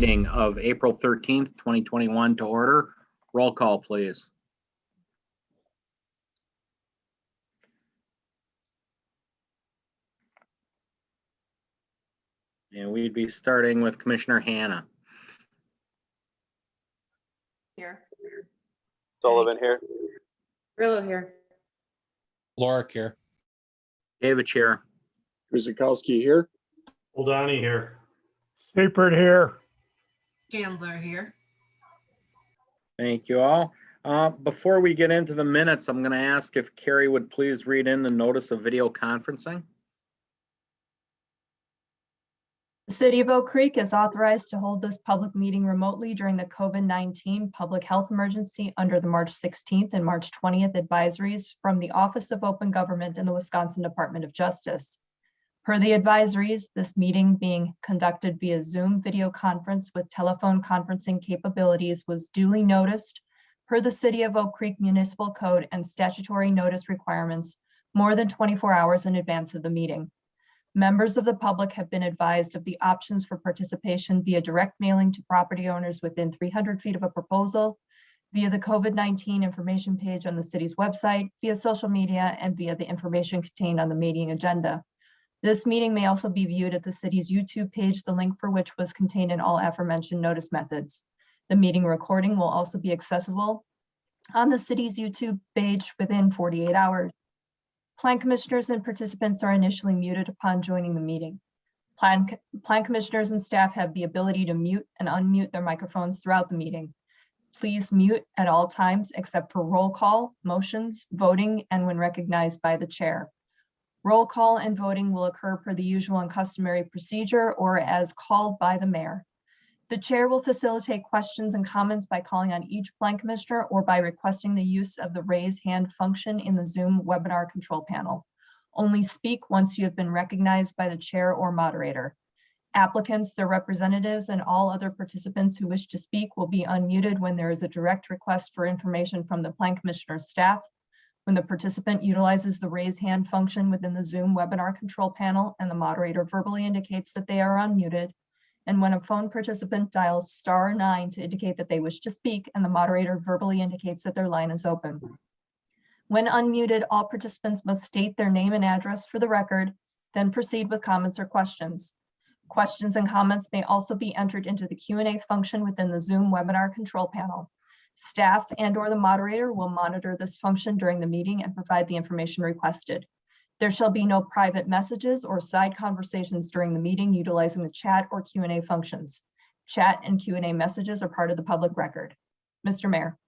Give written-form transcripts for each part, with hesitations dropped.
meeting of April 13th, 2021 to order. Roll call, please. And we'd be starting with Commissioner Hanna. Here. Sullivan here. Grillo here. Lorik here. David here. Guzikowski here. Oldani here. Seifert here. Chandler here. Thank you all. Before we get into the minutes, I'm going to ask if Carrie would please read in the notice of video conferencing. The City of Oak Creek is authorized to hold this public meeting remotely during the COVID-19 public health emergency under the March 16th and March 20th advisories from the Office of Open Government and the Wisconsin Department of Justice. Per the advisories, this meeting being conducted via Zoom video conference with telephone conferencing capabilities was duly noticed per the City of Oak Creek Municipal Code and statutory notice requirements more than 24 hours in advance of the meeting. Members of the public have been advised of the options for participation via direct mailing to property owners within 300 feet of a proposal, via the COVID-19 information page on the city's website, via social media, and via the information contained on the meeting agenda. This meeting may also be viewed at the city's YouTube page, the link for which was contained in all aforementioned notice methods. The meeting recording will also be accessible on the city's YouTube page within 48 hours. Plan commissioners and participants are initially muted upon joining the meeting. Plan commissioners and staff have the ability to mute and unmute their microphones throughout the meeting. Please mute at all times except for roll call, motions, voting, and when recognized by the chair. Roll call and voting will occur per the usual and customary procedure or as called by the mayor. The chair will facilitate questions and comments by calling on each plan commissioner or by requesting the use of the raise hand function in the Zoom webinar control panel. Only speak once you have been recognized by the chair or moderator. Applicants, their representatives, and all other participants who wish to speak will be unmuted when there is a direct request for information from the plan commissioner's staff. When the participant utilizes the raise hand function within the Zoom webinar control panel and the moderator verbally indicates that they are unmuted, and when a phone participant dials *9 to indicate that they wish to speak and the moderator verbally indicates that their line is open. When unmuted, all participants must state their name and address for the record, then proceed with comments or questions. Questions and comments may also be entered into the Q&A function within the Zoom webinar control panel. Staff and/or the moderator will monitor this function during the meeting and provide the information requested. There shall be no private messages or side conversations during the meeting utilizing the chat or Q&A functions. Chat and Q&A messages are part of the public record. Mr. Mayor.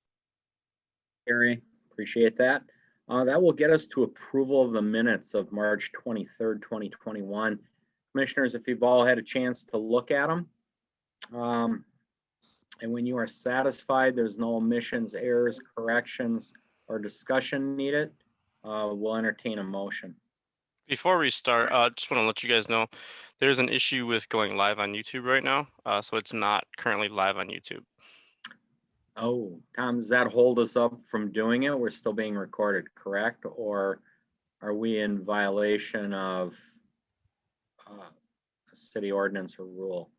Carrie, appreciate that. That will get us to approval of the minutes of March 23rd, 2021. Commissioners, if you've all had a chance to look at them, and when you are satisfied, there's no omissions, errors, corrections, or discussion needed, we'll entertain a motion. Before we start, just want to let you guys know there's an issue with going live on YouTube right now, so it's not currently live on YouTube. Oh, Tom, does that hold us up from doing it? We're still being recorded, correct? Or are we in violation of a city ordinance or rule?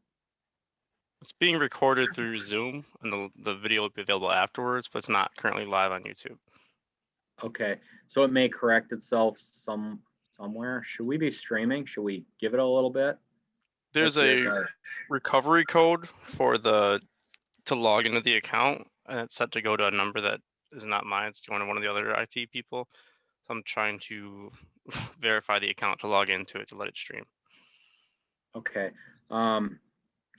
It's being recorded through Zoom, and the video will be available afterwards, but it's not currently live on YouTube. Okay, so it may correct itself somewhere. Should we be streaming? Should we give it a little bit? There's a recovery code for to log into the account, and it's set to go to a number that is not mine. It's one of the other IT people. So I'm trying to verify the account to log into it to let it stream. Okay.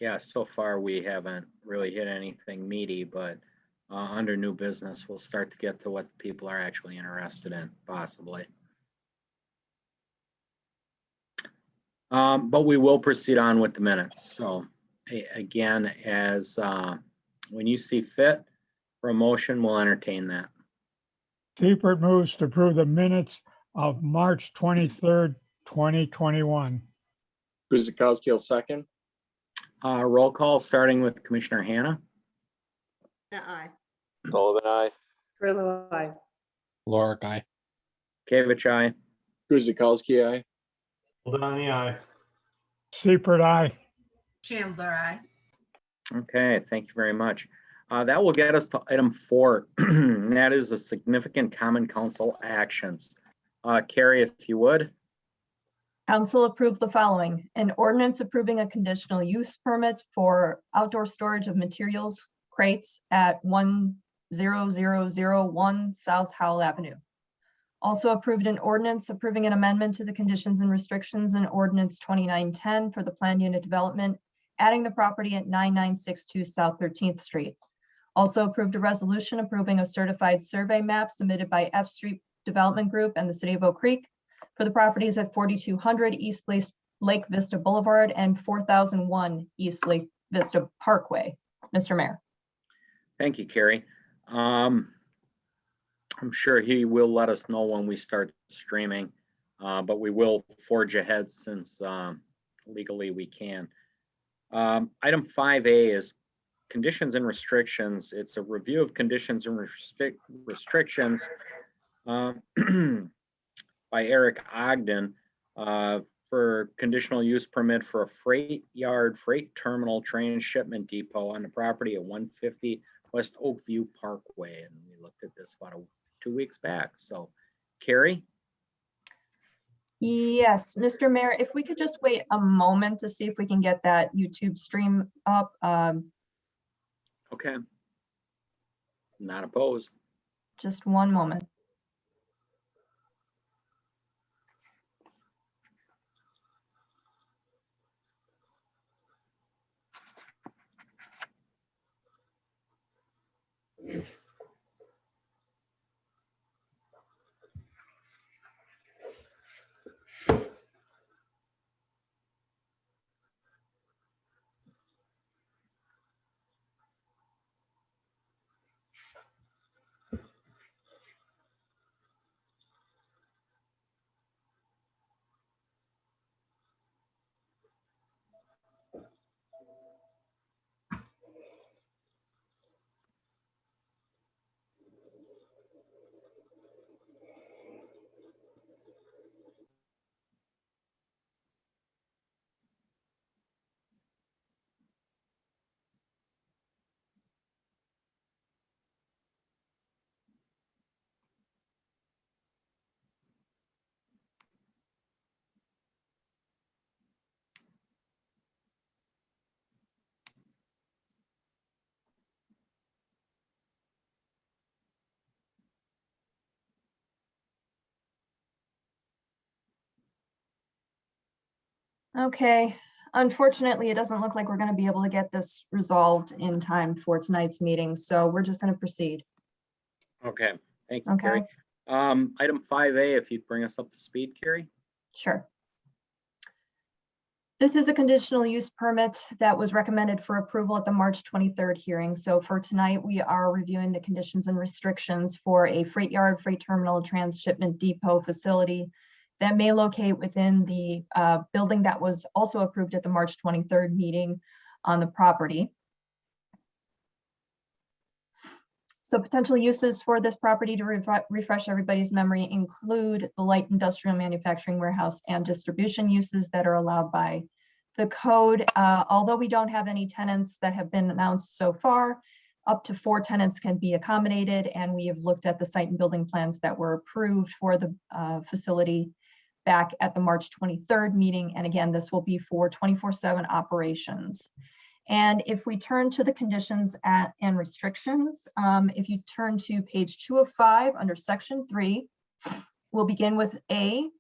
Yeah, so far we haven't really hit anything meaty, but under new business, we'll start to get to what people are actually interested in, possibly. But we will proceed on with the minutes. So again, as when you see fit for a motion, we'll entertain that. Seifert moves to approve the minutes of March 23rd, 2021. Guzikowski will second. Roll call starting with Commissioner Hanna. Aye. Sullivan, aye. Grillo, aye. Lorik, aye. Kavich, aye. Guzikowski, aye. Oldani, aye. Seifert, aye. Chandler, aye. Okay, thank you very much. That will get us to item 4, and that is the significant common council actions. Carrie, if you would. Council approved the following: an ordinance approving a conditional use permit for outdoor storage of materials crates at 10001 South Howell Avenue. Also approved an ordinance approving an amendment to the conditions and restrictions in ordinance 2910 for the planned unit development, adding the property at 9962 South 13th Street. Also approved a resolution approving a certified survey map submitted by F Street Development Group and the City of Oak Creek for the properties at 4200 East Lake Vista Boulevard and 4001 East Lake Vista Parkway. Mr. Mayor. Thank you, Carrie. I'm sure he will let us know when we start streaming, but we will forge ahead since legally we can. Item 5A is conditions and restrictions. It's a review of conditions and restrictions by Eric Ogden for conditional use permit for a freight terminal train shipment depot on the property at 150 West Oakview Parkway. And we looked at this about 2 weeks back. So, Carrie? Yes, Mr. Mayor, if we could just wait a moment to see if we can get that YouTube stream up. Okay. Not opposed. Just one moment. Okay, unfortunately, it doesn't look like we're going to be able to get this resolved in time for tonight's meeting, so we're just going to proceed. Okay, thank you, Okay. Carrie. Item 5A, if you'd bring us up to speed, Carrie. Sure. This is a conditional use permit that was recommended for approval at the March 23rd hearing. So for tonight, we are reviewing the conditions and restrictions for a freight yard, freight terminal, transshipment depot facility that may locate within the building that was also approved at the March 23rd meeting on the property. So potential uses for this property, to refresh everybody's memory, include the light industrial manufacturing warehouse and distribution uses that are allowed by the code. Although we don't have any tenants that have been announced so far, up to 4 tenants can be accommodated, and we have looked at the site and building plans that were approved for the facility back at the March 23rd meeting. And again, this will be for 24/7 operations. And if we turn to the conditions and restrictions, if you turn to page 205 under section 3, we'll begin with A,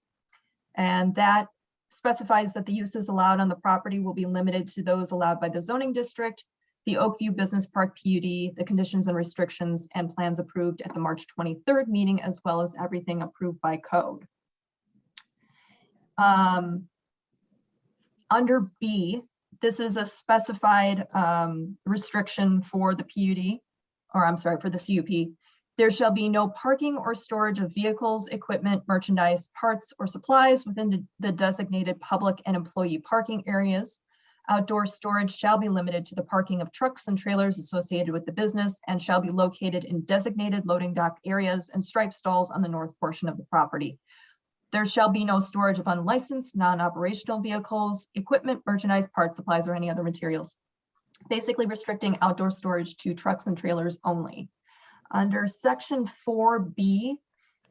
and that specifies that the uses allowed on the property will be limited to those allowed by the zoning district, the Oakview Business Park PUD, the conditions and restrictions and plans approved at the March 23rd meeting, as well as everything approved by code. Under B, this is a specified restriction for the PUD, or I'm sorry, for the CUP. There shall be no parking or storage of vehicles, equipment, merchandise, parts, or supplies within the designated public and employee parking areas. Outdoor storage shall be limited to the parking of trucks and trailers associated with the business and shall be located in designated loading dock areas and stripe stalls on the north portion of the property. There shall be no storage of unlicensed, non-operational vehicles, equipment, merchandise, parts, supplies, or any other materials. basically restricting outdoor storage to trucks and trailers only. Under section 4B,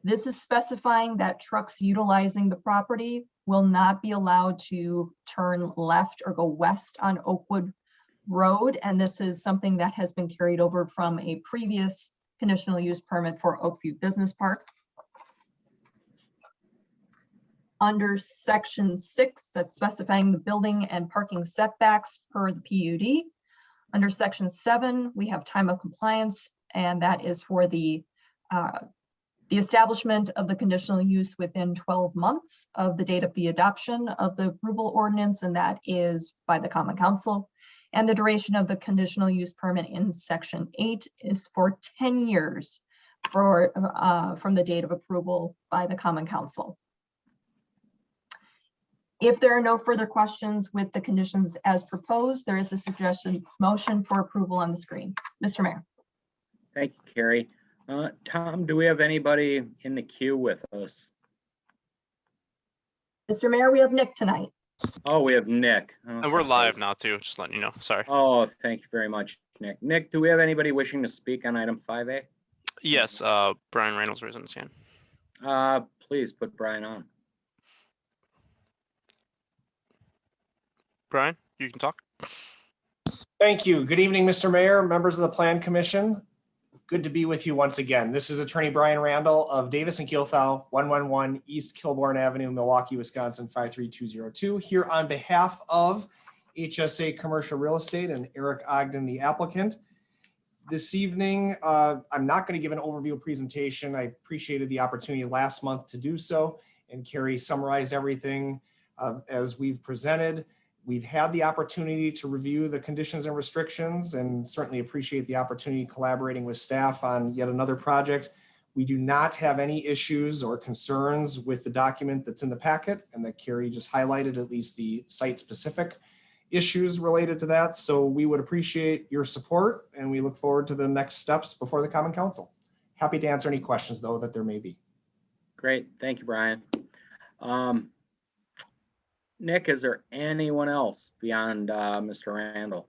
this is specifying that trucks utilizing the property will not be allowed to turn left or go west on Oakwood Road. And this is something that has been carried over from a previous conditional use permit for Oakview Business Park. Under section 6, that's specifying the building and parking setbacks per the PUD. Under section 7, we have time of compliance, and that is for the establishment of the conditional use within 12 months of the date of the adoption of the approval ordinance, and that is by the Common Council. And the duration of the conditional use permit in section 8 is for 10 years from the date of approval by the Common Council. If there are no further questions with the conditions as proposed, there is a suggested motion for approval on the screen. Mr. Mayor. Thank you, Carrie. Tom, do we have anybody in the queue with us? Mr. Mayor, we have Nick tonight. Oh, we have Nick. And we're live now too, just letting you know, sorry. Oh, thank you very much, Nick. Nick, do we have anybody wishing to speak on item 5A? Yes, Brian Reynolds raising his hand. Please put Brian on. Brian, you can talk. Thank you. Good evening, Mr. Mayor, members of the Plan Commission. Good to be with you once again. This is Attorney Brian Randall of Davis and Keelthau, 111 East Kilbourne Avenue, Milwaukee, Wisconsin, 53202, here on behalf of HSA Commercial Real Estate and Eric Ogden, the applicant. This evening, I'm not going to give an overview presentation. I appreciated the opportunity last month to do so, and Carrie summarized everything as we've presented. We've had the opportunity to review the conditions and restrictions and certainly appreciate the opportunity collaborating with staff on yet another project. We do not have any issues or concerns with the document that's in the packet and that Carrie just highlighted, at least the site-specific issues related to that. So we would appreciate your support and we look forward to the next steps before the Common Council. Happy to answer any questions though that there may be. Great, thank you, Brian. Nick, is there anyone else beyond Mr. Randall?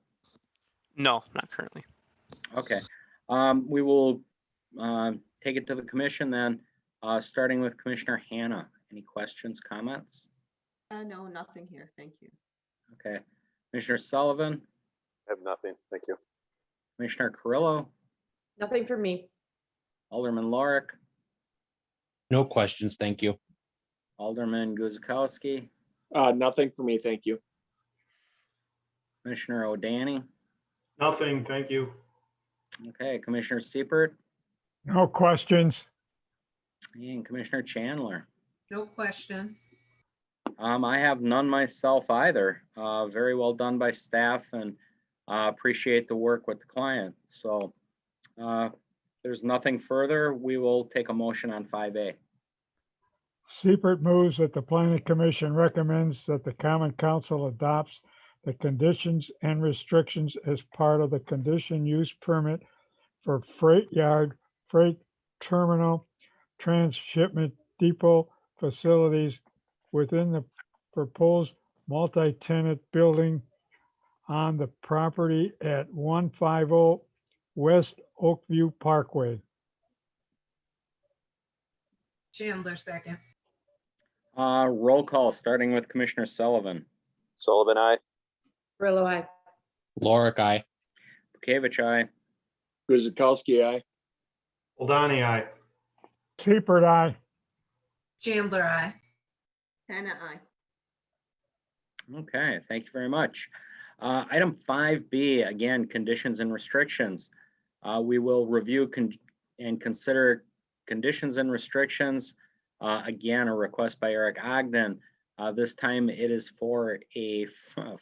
No, not currently. Okay, we will take it to the commission then, starting with Commissioner Hanna. Any questions, comments? No, nothing here. Thank you. Okay, Commissioner Sullivan, I have nothing. Thank you. Commissioner Carrillo, Nothing for me. Alderman Lorik, No questions, thank you. Alderman Guzekowski, Nothing for me. Thank you. Commissioner O'Dani. Nothing, thank you. Okay, Commissioner Seipert No questions. and Commissioner Chandler. No questions. I have none myself either. Very well done by staff and appreciate the work with the client. So there's nothing further. We will take a motion on 5A. Seipert moves that the planning commission recommends that the common council adopts the conditions and restrictions as part of the condition use permit for freight yard, freight terminal, transshipment depot facilities within the proposed multi-tenant building on the property at 150 West Oakview Parkway. Chandler second. Roll call, starting with Commissioner Sullivan. Sullivan, aye. Grillo, aye. Lorik, aye. Bukevich, aye. Guzekowski, aye. Oldani, aye. Seipert, aye. Chandler, aye. Hannah, aye. Okay, thank you very much. Item 5B, again, conditions and restrictions. We will review and consider conditions and restrictions. Again, a request by Eric Ogden. This time it is for a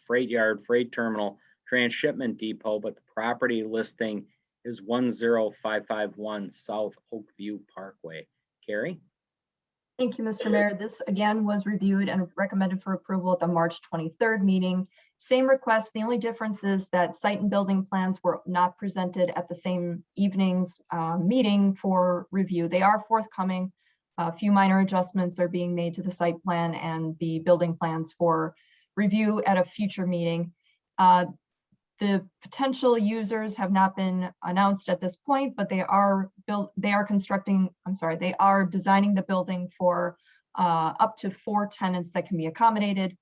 freight yard, freight terminal, transshipment depot, but the property listing is 10551 South Oakview Parkway. Carrie? Thank you, Mr. Mayor. This again was reviewed and recommended for approval at the March 23rd meeting. Same request. The only difference is that site and building plans were not presented at the same evening's meeting for review. They are forthcoming. A few minor adjustments are being made to the site plan and the building plans for review at a future meeting. The potential users have not been announced at this point, but they are designing the building for up to 4 tenants that can be accommodated.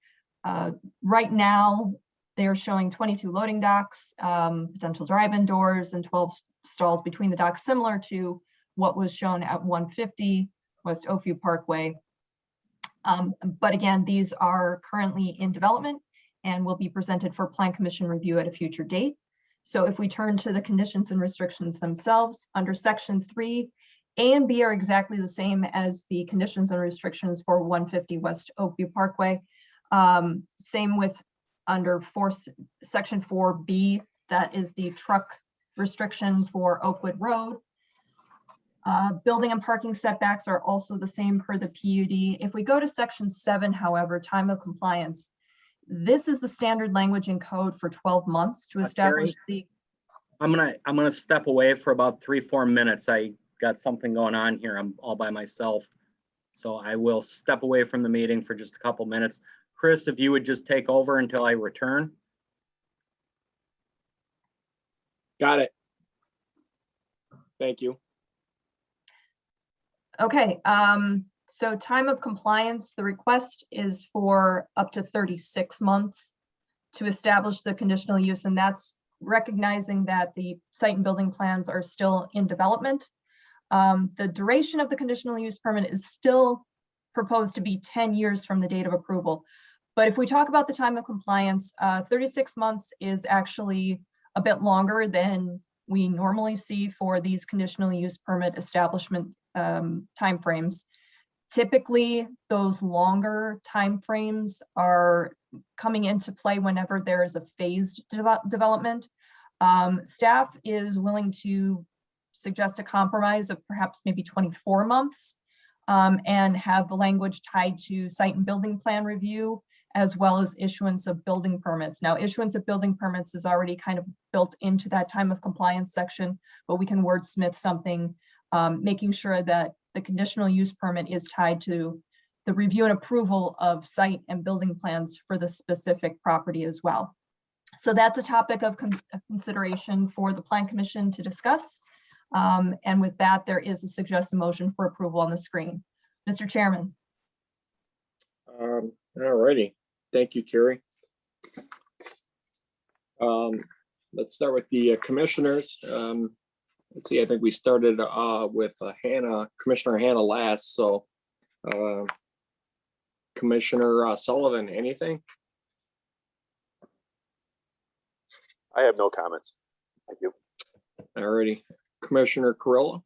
Right now, they are showing 22 loading docks, potential drive-in doors, and 12 stalls between the docks, similar to what was shown at 150 West Oakvie Parkway. But again, these are currently in development and will be presented for Plan Commission review at a future date. So if we turn to the conditions and restrictions themselves, under Section 3, A and B are exactly the same as the conditions and restrictions for 150 West Oakview Parkway. Same with under Section 4B, that is the truck restriction for Oakwood Road. Building and parking setbacks are also the same per the PUD. If we go to Section 7, however, time of compliance, this is the standard language in code for 12 months to establish the. I'm gonna step away for about 3-4 minutes. I got something going on here. I'm all by myself. So I will step away from the meeting for just a couple minutes. Chris, if you would just take over until I return. Got it. Thank you. Okay, so time of compliance, the request is for up to 36 months to establish the conditional use, and that's recognizing that the site and building plans are still in development. The duration of the conditional use permit is still proposed to be 10 years from the date of approval. But if we talk about the time of compliance, 36 months is actually a bit longer than we normally see for these conditional use permit establishment timeframes. Typically, those longer timeframes are coming into play whenever there is a phased development. Staff is willing to suggest a compromise of perhaps maybe 24 months and have the language tied to site and building plan review, as well as issuance of building permits. Now, issuance of building permits is already kind of built into that time of compliance section, but we can wordsmith something, making sure that the conditional use permit is tied to the review and approval of site and building plans for the specific property as well. So that's a topic of consideration for the Plan Commission to discuss. And with that, there is a suggested motion for approval on the screen. Mr. Chairman. All righty. Thank you, Carrie. Let's start with the commissioners. Let's see, I think we started with Commissioner Hannah last. So Commissioner Sullivan, anything? I have no comments. Thank you. All righty. Commissioner Carrillo?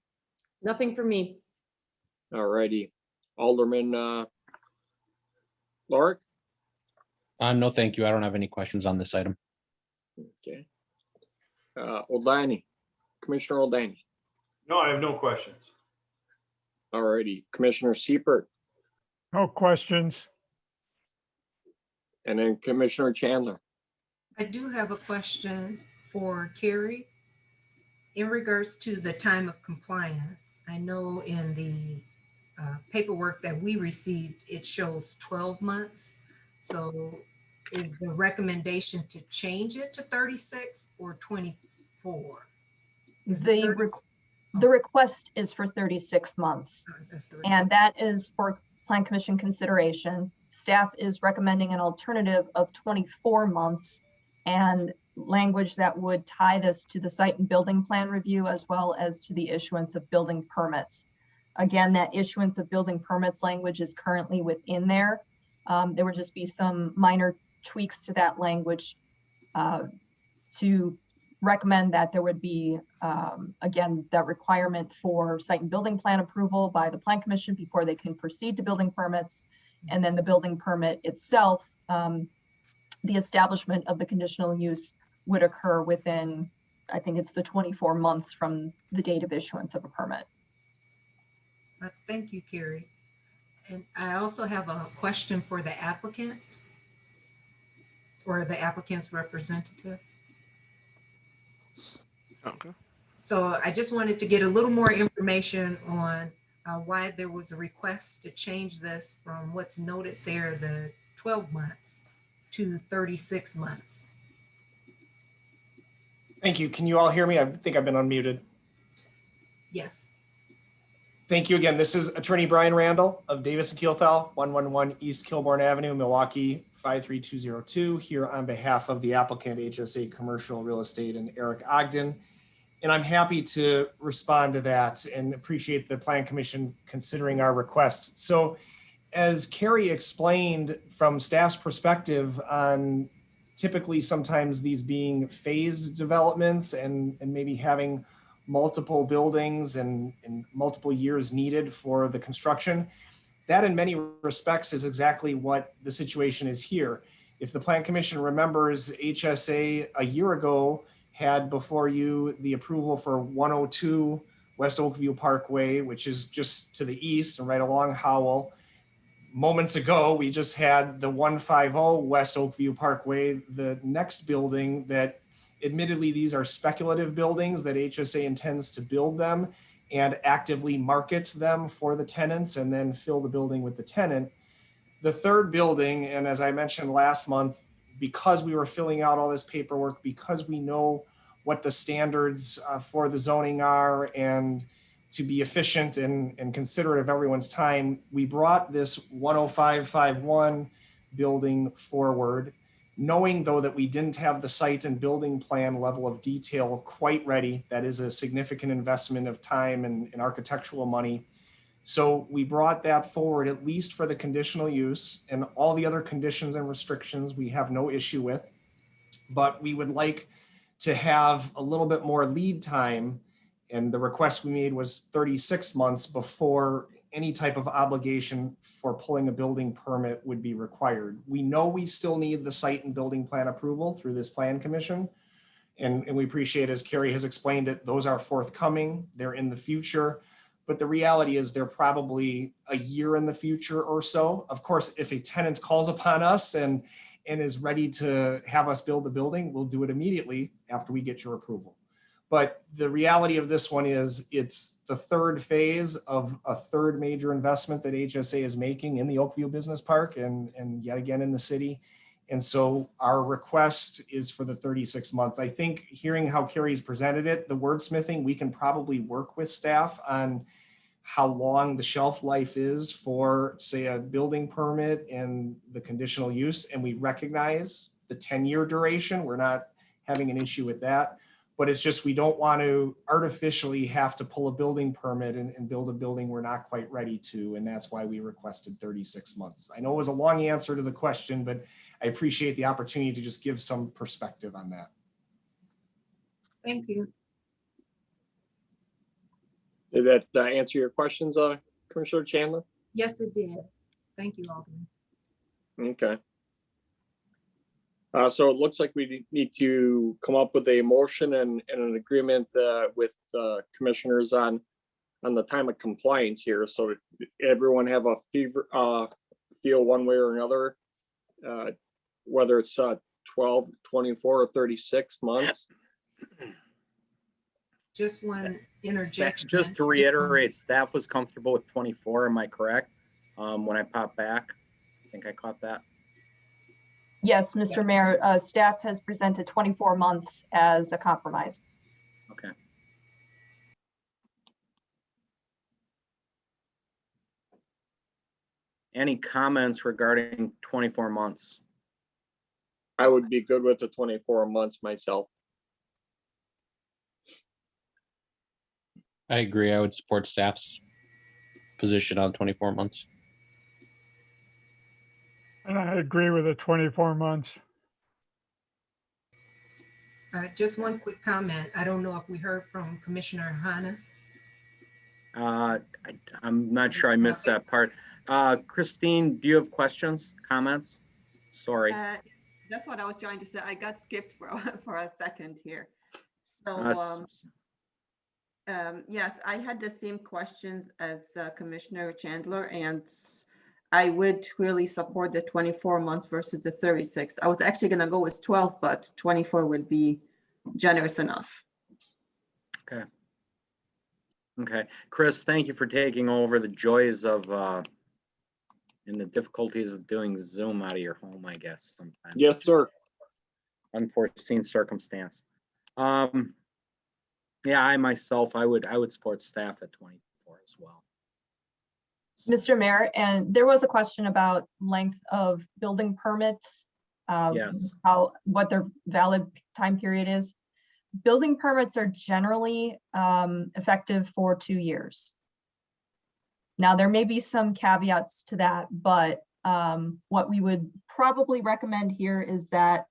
Nothing for me. All righty. Alderman Lorick? No, thank you. I don't have any questions on this item. Okay. Oldani, Commissioner Oldani. No, I have no questions. All righty. Commissioner Seipert, No questions. and then Commissioner Chandler. I do have a question for Carrie in regards to the time of compliance. I know in the paperwork that we received, it shows 12 months. So is the recommendation to change it to 36 or 24? Is The request is for 36 months, and that is for Plan Commission consideration. Staff is recommending an alternative of 24 months and language that would tie this to the site and building plan review, as well as to the issuance of building permits. Again, that issuance of building permits language is currently within there. There would just be some minor tweaks to that language to recommend that there would be, again, that requirement for site and building plan approval by the Plan Commission before they can proceed to building permits. And then the building permit itself, the establishment of the conditional use would occur within, I think it's the 24 months from the date of issuance of a permit. Thank you, Carrie. And I also have a question for the applicant or the applicant's representative. Okay. So I just wanted to get a little more information on why there was a request to change this from what's noted there, the 12 months to 36 months. Thank you. Can you all hear me? I think I've been unmuted. Yes. Thank you again. This is Attorney Brian Randall of Davis and Keelthal, 111 East Kilbourne Avenue, Milwaukee, 53202, here on behalf of the applicant HSA Commercial Real Estate and Eric Ogden. And I'm happy to respond to that and appreciate the Plan Commission considering our request. So as Carrie explained from staff's perspective on typically sometimes these being phased developments and maybe having multiple buildings and multiple years needed for the construction, that in many respects is exactly what the situation is here. If the Plan Commission remembers, HSA a year ago had before you the approval for 102 West Oakvie Parkway, which is just to the east and right along Howell. Moments ago, we just had the 150 West Oakview Parkway, the next building that admittedly these are speculative buildings that HSA intends to build them and actively market them for the tenants and then fill the building with the tenant. The third building, and as I mentioned last month, because we were filling out all this paperwork, because we know what the standards for the zoning are and to be efficient and considerate of everyone's time, we brought this 10551 building forward, knowing though that we didn't have the site and building plan level of detail quite ready. That is a significant investment of time and architectural money. So we brought that forward at least for the conditional use, and all the other conditions and restrictions we have no issue with, but we would like to have a little bit more lead time. And the request we made was 36 months before any type of obligation for pulling a building permit would be required. We know we still need the site and building plan approval through this Plan Commission. And we appreciate, as Carrie has explained it, those are forthcoming, they're in the future. But the reality is they're probably a year in the future or so. Of course, if a tenant calls upon us and is ready to have us build the building, we'll do it immediately after we get your approval. But the reality of this one is it's the third phase of a third major investment that HSA is making in the Oakview Business Park and yet again in the city. And so our request is for the 36 months. I think hearing how Carrie's presented it, the wordsmithing, we can probably work with staff on how long the shelf life is for, say, a building permit and the conditional use. And we recognize the 10-year duration. We're not having an issue with that. But it's just, we don't want to artificially have to pull a building permit and build a building we're not quite ready to. And that's why we requested 36 months. I know it was a long answer to the question, but I appreciate the opportunity to just give some perspective on that. Thank you. Did that answer your questions, Commissioner Chandler? Yes, it did. Thank you, Alderman. Okay. So it looks like we need to come up with a motion and an agreement with commissioners on the time of compliance here. So everyone have a feel one way or another, whether it's 12, 24, or 36 months. Just one interjection. Just to reiterate, staff was comfortable with 24. Am I correct? When I popped back, I think I caught that. Yes, Mr. Mayor, staff has presented 24 months as a compromise. Okay. Any comments regarding 24 months? I would be good with the 24 months myself. I agree. I would support staff's position on 24 months. And I agree with the 24 months. Just one quick comment. I don't know if we heard from Commissioner Hanna. I'm not sure I missed that part. Christine, do you have questions, comments? Sorry. That's what I was trying to say. I got skipped for a second here. So yes, I had the same questions as Commissioner Chandler, and I would really support the 24 months versus the 36. I was actually going to go with 12, but 24 would be generous enough. Okay. Okay. Chris, thank you for taking over the joys of and the difficulties of doing Zoom out of your home, I guess, sometimes. Yes, sir. Unforeseen circumstance. Yeah, I myself, I would support staff at 24 as well. Mr. Mayor, and there was a question about length of building permits. Yes. What their valid time period is. Building permits are generally effective for 2 years. Now, there may be some caveats to that, but what we would probably recommend here is that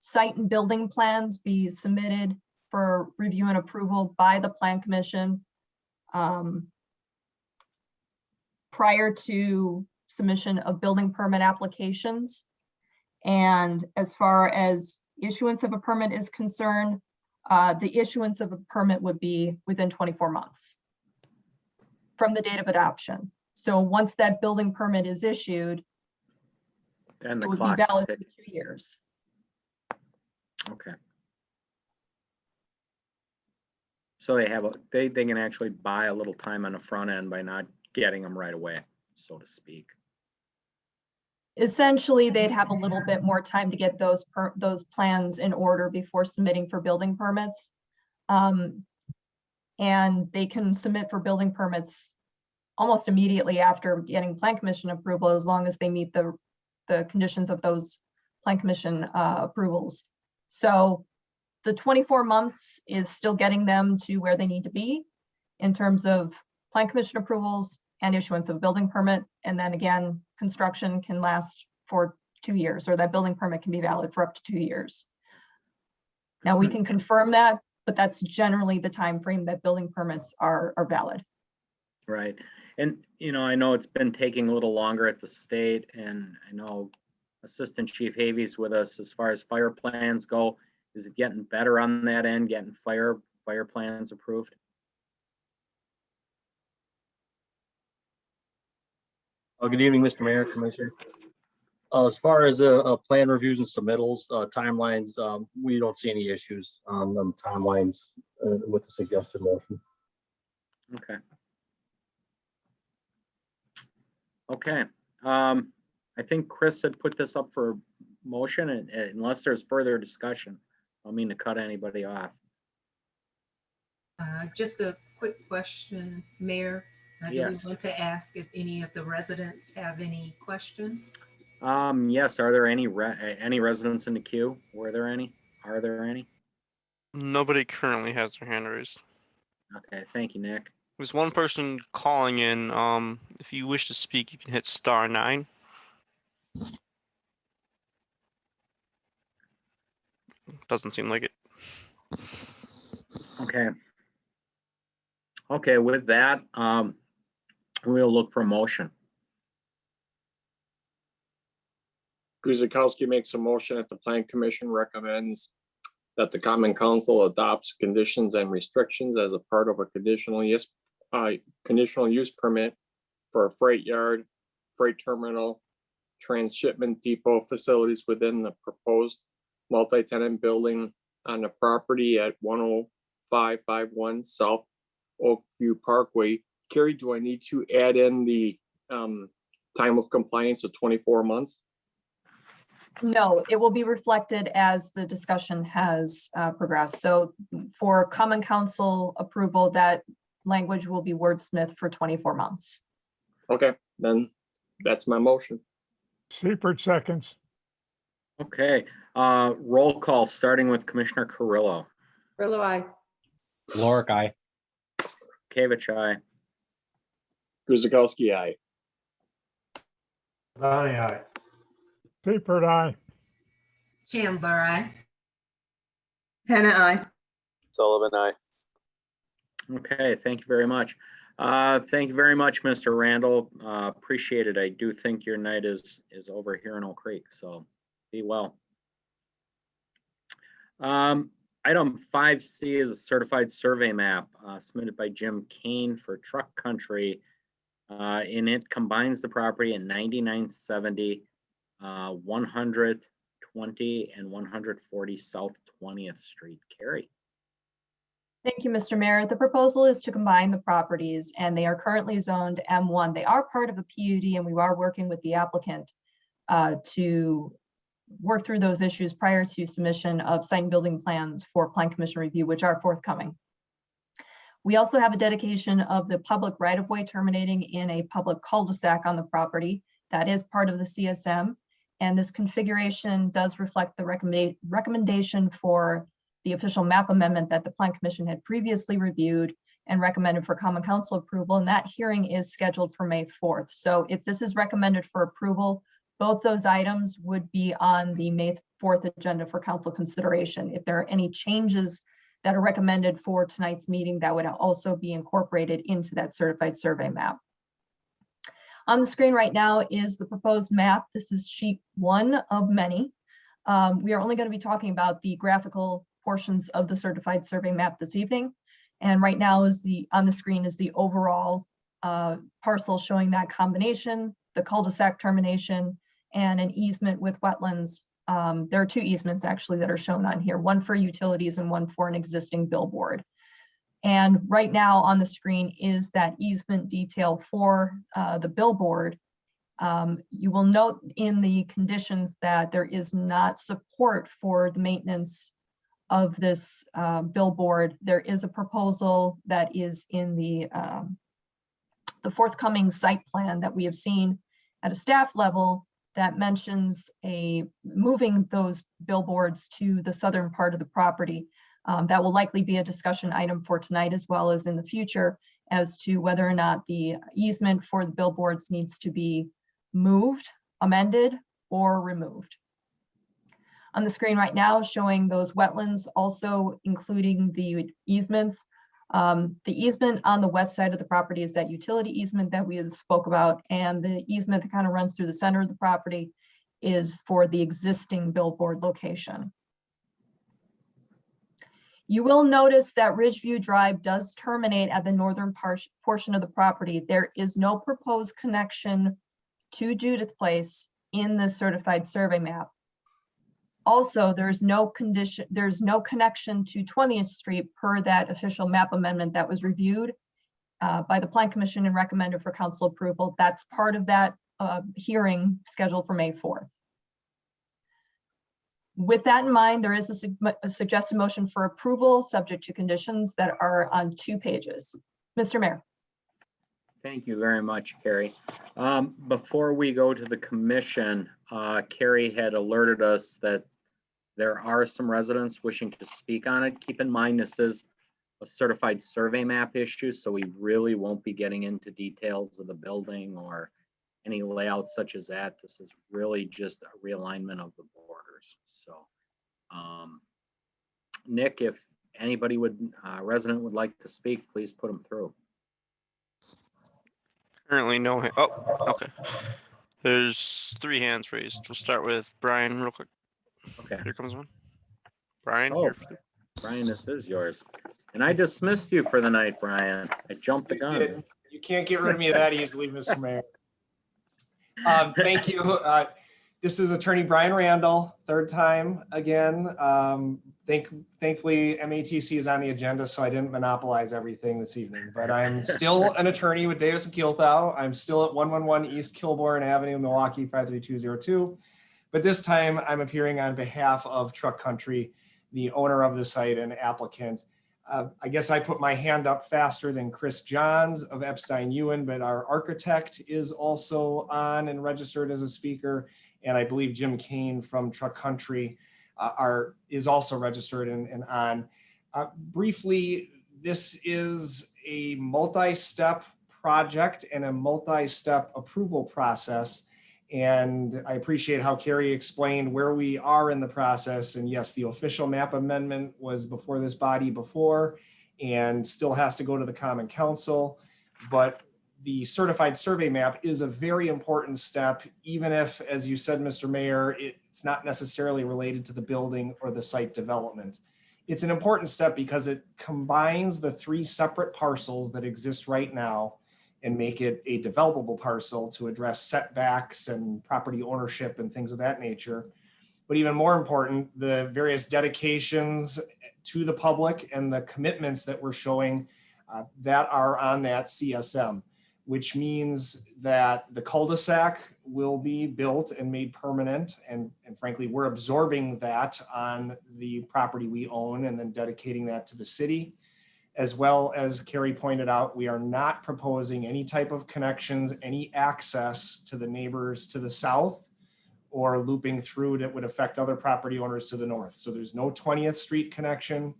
site and building plans be submitted for review and approval by the Plan Commission prior to submission of building permit applications. And as far as issuance of a permit is concerned, the issuance of a permit would be within 24 months from the date of adoption. So once that building permit is issued, Then the it would be clock's valid for ticking. 2 years. Okay. So they can actually buy a little time on the front end by not getting them right away, so to speak. Essentially, they'd have a little bit more time to get those plans in order before submitting for building permits. And they can submit for building permits almost immediately after getting Plan Commission approval, as long as they meet the conditions of those Plan Commission approvals. So the 24 months is still getting them to where they need to be in terms of Plan Commission approvals and issuance of building permit. And then again, construction can last for 2 years, or that building permit can be valid for up to 2 years. Now we can confirm that, but that's generally the time frame that building permits are valid. Right. And, I know it's been taking a little longer at the state, and I know Assistant Chief Havey's with us as far as fire plans go. Is it getting better on that end, getting fire plans approved? Good evening, Mr. Mayor, Commissioner. As far as plan reviews and submittals, timelines, we don't see any issues on them timelines with the suggested motion. Okay. Okay. I think Chris had put this up for motion, and unless there's further discussion, I don't mean to cut anybody off. Just a quick question, Mayor. Yes. Do we want to ask if any of the residents have any questions? Yes. Are there any residents in the queue? Were there any? Are there any? Nobody currently has their hand raised. Okay. Thank you, Nick. There's one person calling in. If you wish to speak, you can hit *9. Doesn't seem like it. Okay. Okay. With that, we'll look for a motion. Guzikowski makes a motion that the Plan Commission recommends that the Common Council adopts conditions and restrictions as a part of a conditional use permit for a freight yard, freight terminal, transshipment depot facilities within the proposed multi-tenant building on the property at 10551 South Oakview Parkway. Carrie, do I need to add in the time of compliance of 24 months? No, it will be reflected as the discussion has progressed. So for Common Council approval, that language will be wordsmithed for 24 months. Okay, then that's my motion. Seifert seconds. Okay. Roll call, starting with Commissioner Carrillo. Carrillo, aye. Lorik, aye. Kavich, aye. Guzikowski, aye. Bonnie, aye. Seifert, aye. Chandler, aye. Hannah, aye. Sullivan, aye. Okay, thank you very much. Thank you very much, Mr. Randall. Appreciate it. I do think your night is over here in Oak Creek, so be well. Item 5C is a certified survey map submitted by Jim Kane for Truck Country. And it combines the property at 9970, 120 and 140 South 20th Street. Carrie. Thank you, Mr. Mayor. The proposal is to combine the properties, and they are currently zoned M1. They are part of a PUD, and we are working with the applicant to work through those issues prior to submission of site and building plans for Plan Commission review, which are forthcoming. We also have a dedication of the public right-of-way terminating in a public cul-de-sac on the property. That is part of the CSM. And this configuration does reflect the recommendation for the official map amendment that the Plan Commission had previously reviewed and recommended for Common Council approval. And that hearing is scheduled for May 4th. So if this is recommended for approval, both those items would be on the May 4th agenda for council consideration. If there are any changes that are recommended for tonight's meeting, that would also be incorporated into that certified survey map. On the screen right now is the proposed map. This is sheet 1 of many. We are only going to be talking about the graphical portions of the certified survey map this evening. And right now is on the screen is the overall parcel showing that combination, the cul-de-sac termination, and an easement with wetlands. There are 2 easements actually that are shown on here, one for utilities and one for an existing billboard. And right now on the screen is that easement detail for the billboard. You will note in the conditions that there is not support for the maintenance of this billboard. There is a proposal that is in the forthcoming site plan that we have seen at a staff level that mentions moving those billboards to the southern part of the property. That will likely be a discussion item for tonight as well as in the future as to whether or not the easement for the billboards needs to be moved, amended, or removed. On the screen right now showing those wetlands, also including the easements. The easement on the west side of the property is that utility easement that we spoke about, and the easement that kind of runs through the center of the property is for the existing billboard location. You will notice that Ridgeview Drive does terminate at the northern portion of the property. There is no proposed connection to Judith Place in the certified survey map. Also, there's no connection to 20th Street per that official map amendment that was reviewed by the Plan Commission and recommended for council approval. That's part of that hearing scheduled for May 4th. With that in mind, there is a suggested motion for approval subject to conditions that are on 2 pages. Mr. Mayor. Thank you very much, Carrie. Before we go to the commission, Carrie had alerted us that there are some residents wishing to speak on it. Keep in mind, this is a certified survey map issue, so we really won't be getting into details of the building or any layout such as that. This is really just a realignment of the borders. So, Nick, if anybody resident would like to speak, please put them through. Currently no hand. Oh, okay. There's 3 hands raised. We'll start with Brian real quick. Okay. Here comes one. Brian. Oh, Brian, this is yours. And I dismissed you for the night, Brian. I jumped the gun. You can't get rid of me that easily, Mr. Mayor. Thank you. This is Attorney Brian Randall, 3rd time again. Thankfully, MATC is on the agenda, so I didn't monopolize everything this evening. But I'm still an attorney with Davis and Keelthau. I'm still at 111 East Kilbourne Avenue, Milwaukee, 53202. But this time I'm appearing on behalf of Truck Country, the owner of the site and applicant. I guess I put my hand up faster than Chris Johns of Epstein Ewan, but our architect is also on and registered as a speaker. And I believe Jim Kane from Truck Country is also registered and on. Briefly, this is a multi-step project and a multi-step approval process. And I appreciate how Carrie explained where we are in the process. And yes, the official map amendment was before this body before and still has to go to the Common Council. But the certified survey map is a very important step, even if, as you said, Mr. Mayor, it's not necessarily related to the building or the site development. It's an important step because it combines the 3 separate parcels that exist right now and make it a developable parcel to address setbacks and property ownership and things of that nature. But even more important, the various dedications to the public and the commitments that we're showing that are on that CSM. which means that the cul-de-sac will be built and made permanent. And frankly, we're absorbing that on the property we own and then dedicating that to the city. As well as Carrie pointed out, we are not proposing any type of connections, any access to the neighbors to the south or looping through that would affect other property owners to the north. So there's no 20th Street connection.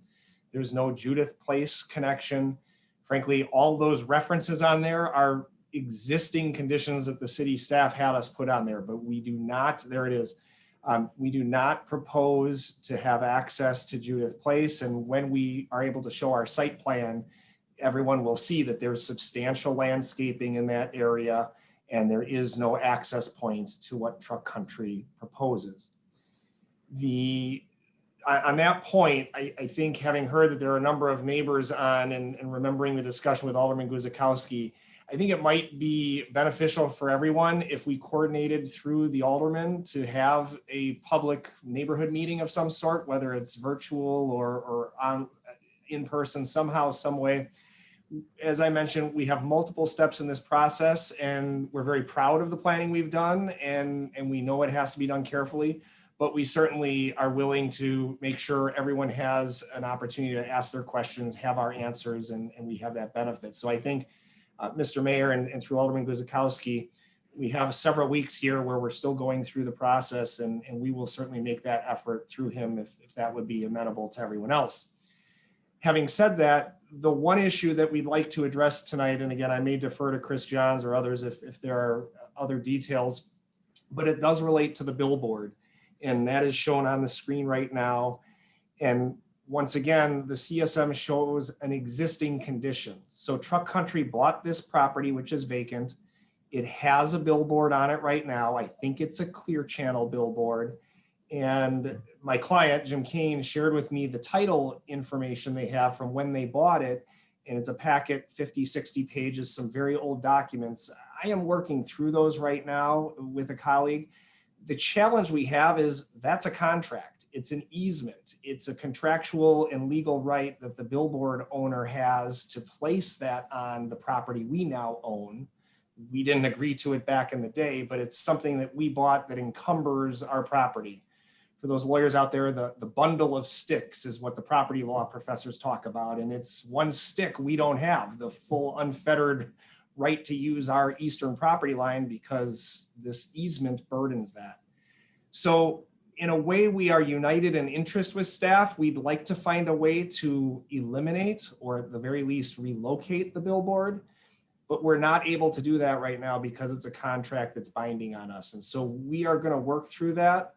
There's no Judith Place connection. Frankly, all those references on there are existing conditions that the city staff had us put on there, but we do not, there it is. We do not propose to have access to Judith Place. And when we are able to show our site plan, everyone will see that there's substantial landscaping in that area and there is no access point to what Truck Country proposes. On that point, I think having heard that there are a number of neighbors on and remembering the discussion with Alderman Guzikowski, I think it might be beneficial for everyone if we coordinated through the alderman to have a public neighborhood meeting of some sort, whether it's virtual or on in person somehow, some way. As I mentioned, we have multiple steps in this process and we're very proud of the planning we've done and we know it has to be done carefully, but we certainly are willing to make sure everyone has an opportunity to ask their questions, have our answers, and we have that benefit. So I think Mr. Mayor and through Alderman Guzikowski, we have several weeks here where we're still going through the process and we will certainly make that effort through him if that would be amenable to everyone else. Having said that, the one issue that we'd like to address tonight, and again, I may defer to Chris Johns or others if there are other details, but it does relate to the billboard. And that is shown on the screen right now. And once again, the CSM shows an existing condition. So Truck Country bought this property, which is vacant. It has a billboard on it right now. I think it's a Clear Channel billboard. And my client, Jim Kane, shared with me the title information they have from when they bought it. And it's a packet, 50, 60 pages, some very old documents. I am working through those right now with a colleague. The challenge we have is that's a contract. It's an easement. It's a contractual and legal right that the billboard owner has to place that on the property we now own. We didn't agree to it back in the day, but it's something that we bought that encumbers our property. For those lawyers out there, the bundle of sticks is what the property law professors talk about. And it's one stick we don't have, the full unfettered right to use our eastern property line because this easement burdens that. So in a way, we are united in interest with staff. We'd like to find a way to eliminate or at the very least relocate the billboard, but we're not able to do that right now because it's a contract that's binding on us. And so we are going to work through that.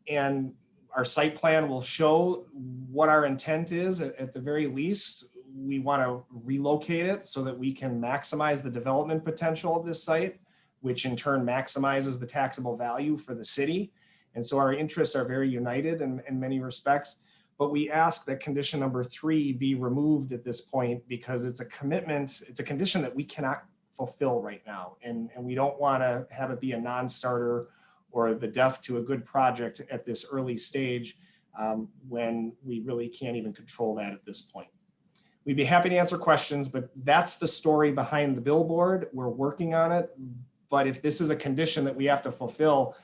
And our site plan will show what our intent is. At the very least, we want to relocate it so that we can maximize the development potential of this site, which in turn maximizes the taxable value for the city. And so our interests are very united in many respects, but we ask that condition number 3 be removed at this point because it's a commitment, it's a condition that we cannot fulfill right now. And we don't want to have it be a non-starter or the death to a good project at this early stage when we really can't even control that at this point. We'd be happy to answer questions, but that's the story behind the billboard. We're working on it. But if this is a condition that we have to fulfill,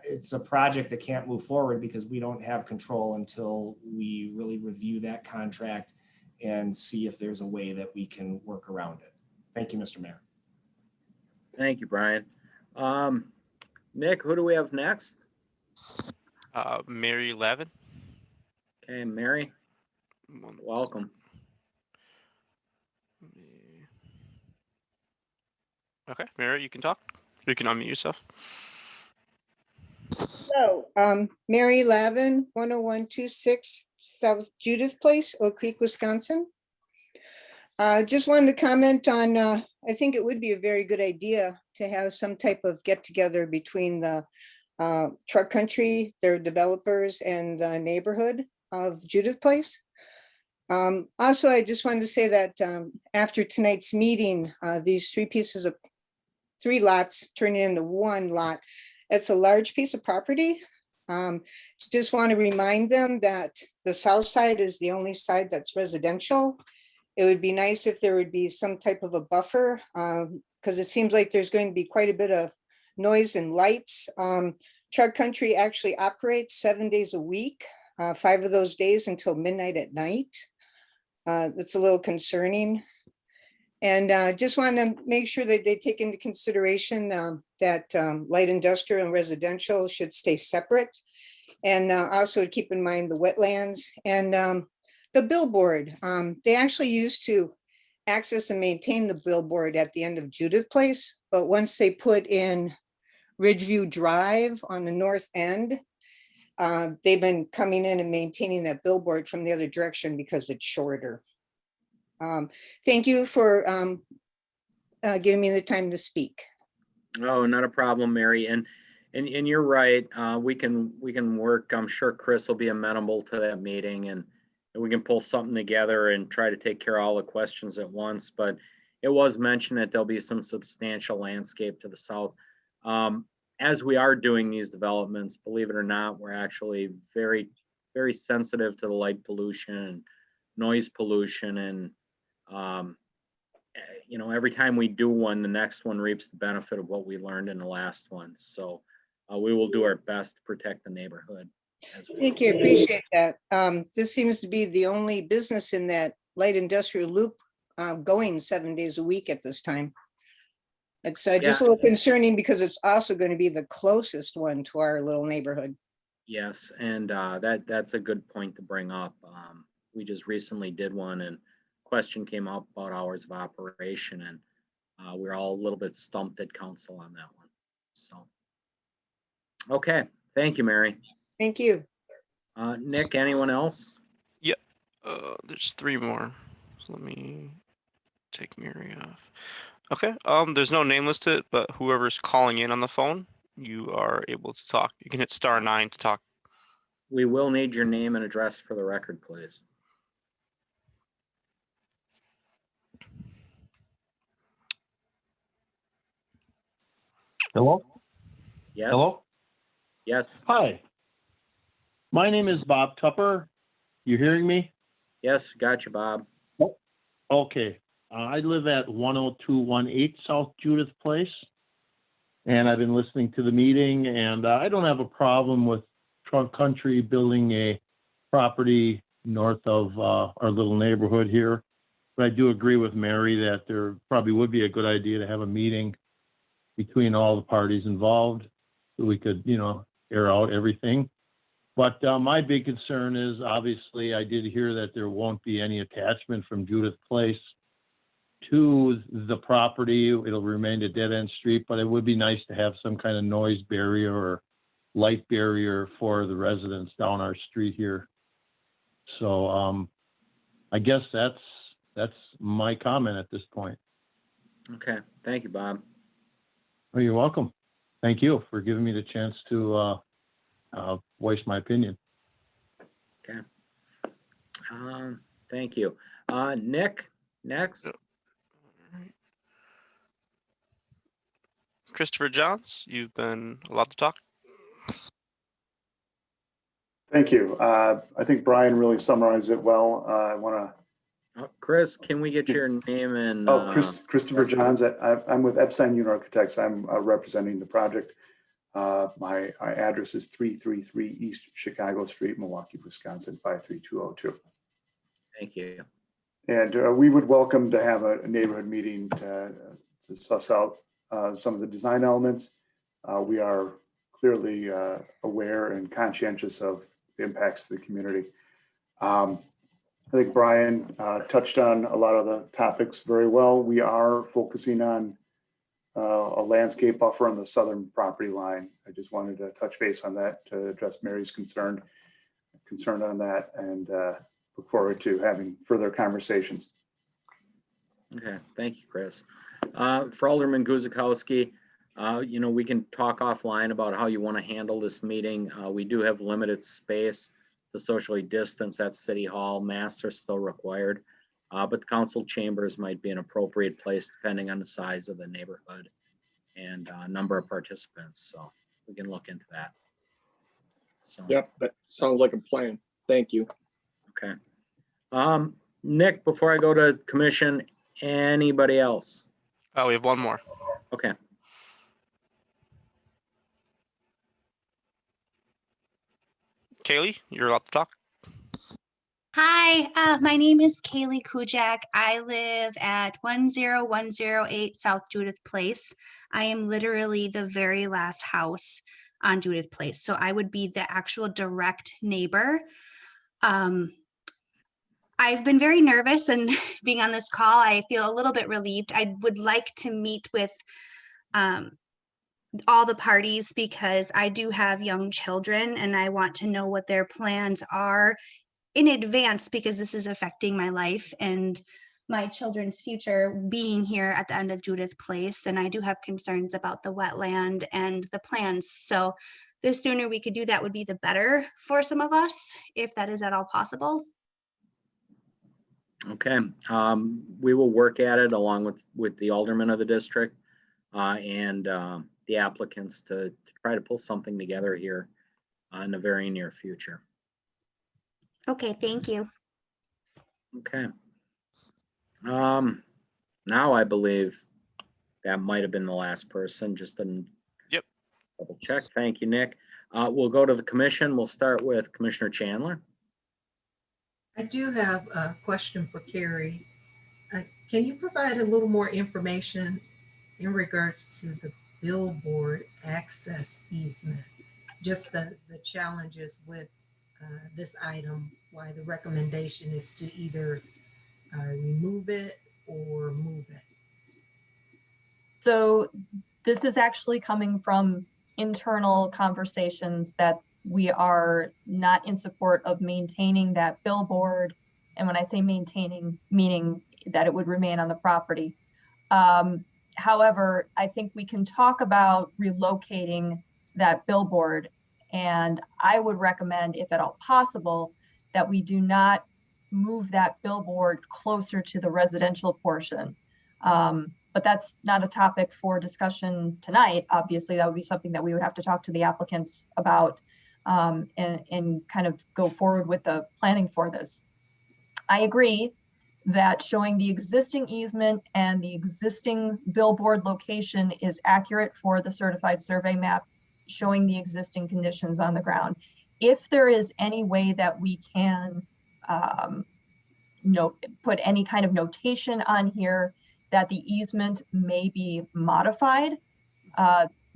it's a project that can't move forward because we don't have control until we really review that contract and see if there's a way that we can work around it. Thank you, Mr. Mayor. Thank you, Brian. Nick, who do we have next? Mary Lavin. Okay, Mary, welcome. Okay, Mary, you can talk. You can unmute yourself. So, Mary Lavin, 10126 South Judith Place, Oak Creek, Wisconsin. Just wanted to comment on, I think it would be a very good idea to have some type of get together between the Truck Country, their developers, and the neighborhood of Judith Place. Also, I just wanted to say that after tonight's meeting, these three lots turning into one lot. It's a large piece of property. Just want to remind them that the south side is the only side that's residential. It would be nice if there would be some type of a buffer because it seems like there's going to be quite a bit of noise and lights. Truck Country actually operates 7 days a week, 5 of those days until midnight at night. That's a little concerning. And just want to make sure that they take into consideration that light industrial and residential should stay separate. And also keep in mind the wetlands and the billboard. They actually used to access and maintain the billboard at the end of Judith Place, but once they put in Ridgeview Drive on the north end, they've been coming in and maintaining that billboard from the other direction because it's shorter. Thank you for giving me the time to speak. Oh, not a problem, Mary. And you're right. We can work. I'm sure Chris will be amenable to that meeting, and we can pull something together and try to take care of all the questions at once. But it was mentioned that there'll be some substantial landscape to the south. As we are doing these developments, believe it or not, we're actually very, very sensitive to the light pollution and noise pollution. And, you know, every time we do one, the next one reaps the benefit of what we learned in the last one. So we will do our best to protect the neighborhood. Thank you, appreciate that. This seems to be the only business in that light industrial loop going 7 days a week at this time. It's just a little concerning because it's also going to be the closest one to our little neighborhood. Yes, and that's a good point to bring up. We just recently did one, and question came up about hours of operation, and we're all a little bit stumped at council on that one. So, okay, thank you, Mary. Thank you. Nick, anyone else? Yep. There's 3 more. So let me take Mary off. Okay. There's no name listed, but whoever's calling in on the phone, you are able to talk. You can hit *9 to talk. We will need your name and address for the record, please. Hello? Yes. Hello? Yes. Hi. My name is Bob Tupper. You hearing me? Yes, got you, Bob. Oh, okay. I live at 10218 South Judith Place, and I've been listening to the meeting, and I don't have a problem with Truck Country building a property north of our little neighborhood here. But I do agree with Mary that there probably would be a good idea to have a meeting between all the parties involved so we could, you know, air out everything. But my big concern is, obviously, I did hear that there won't be any attachment from Judith Place to the property. It'll remain a dead-end street, but it would be nice to have some kind of noise barrier or light barrier for the residents down our street here. So I guess that's my comment at this point. Okay, thank you, Bob. Oh, you're welcome. Thank you for giving me the chance to voice my opinion. Okay. Thank you. Nick, next. Christopher Johns, you've been allowed to talk. Thank you. I think Brian really summarized it well. I want to. Chris, can we get your name and? Christopher Johns. I'm with Epstein Union Architects. I'm representing the project. My address is 333 East Chicago Street, Milwaukee, Wisconsin, 53202. Thank you. And we would welcome to have a neighborhood meeting to suss out some of the design elements. We are clearly aware and conscientious of the impacts to the community. I think Brian touched on a lot of the topics very well. We are focusing on a landscape buffer on the southern property line. I just wanted to touch base on that to address Mary's concern on that, and look forward to having further conversations. Okay, thank you, Chris. For Alderman Guzikowski, you know, we can talk offline about how you want to handle this meeting. We do have limited space to socially distance at City Hall. Masks are still required, but the council chambers might be an appropriate place depending on the size of the neighborhood and number of participants. So we can look into that. So. Yep, that sounds like a plan. Thank you. Okay. Nick, before I go to commission, anybody else? We have one more. Okay. Kaylee, you're allowed to talk. Hi, my name is Kaylee Kujak. I live at 10108 South Judith Place. I am literally the very last house on Judith Place, so I would be the actual direct neighbor. I've been very nervous, and being on this call, I feel a little bit relieved. I would like to meet with all the parties because I do have young children and I want to know what their plans are in advance, because this is affecting my life and my children's future being here at the end of Judith Place. And I do have concerns about the wetland and the plans. So the sooner we could do that would be the better for some of us, if that is at all possible. Okay. We will work at it along with the alderman of the district and the applicants to try to pull something together here in the very near future. Okay, thank you. Okay. Now I believe that might have been the last person, just to double check. Thank you, Nick. We'll go to the commission. We'll start with Commissioner Chandler. I do have a question for Carrie. Can you provide a little more information in regards to the billboard access easement? Just the challenges with this item, why the recommendation is to either remove it or move it. So this is actually coming from internal conversations that we are not in support of maintaining that billboard. And when I say maintaining, meaning that it would remain on the property. However, I think we can talk about relocating that billboard. And I would recommend, if at all possible, that we do not move that billboard closer to the residential portion. But that's not a topic for discussion tonight. Obviously, that would be something that we would have to talk to the applicants about and kind of go forward with the planning for this. I agree that showing the existing easement and the existing billboard location is accurate for the certified survey map, showing the existing conditions on the ground. If there is any way that we can put any kind of notation on here that the easement may be modified,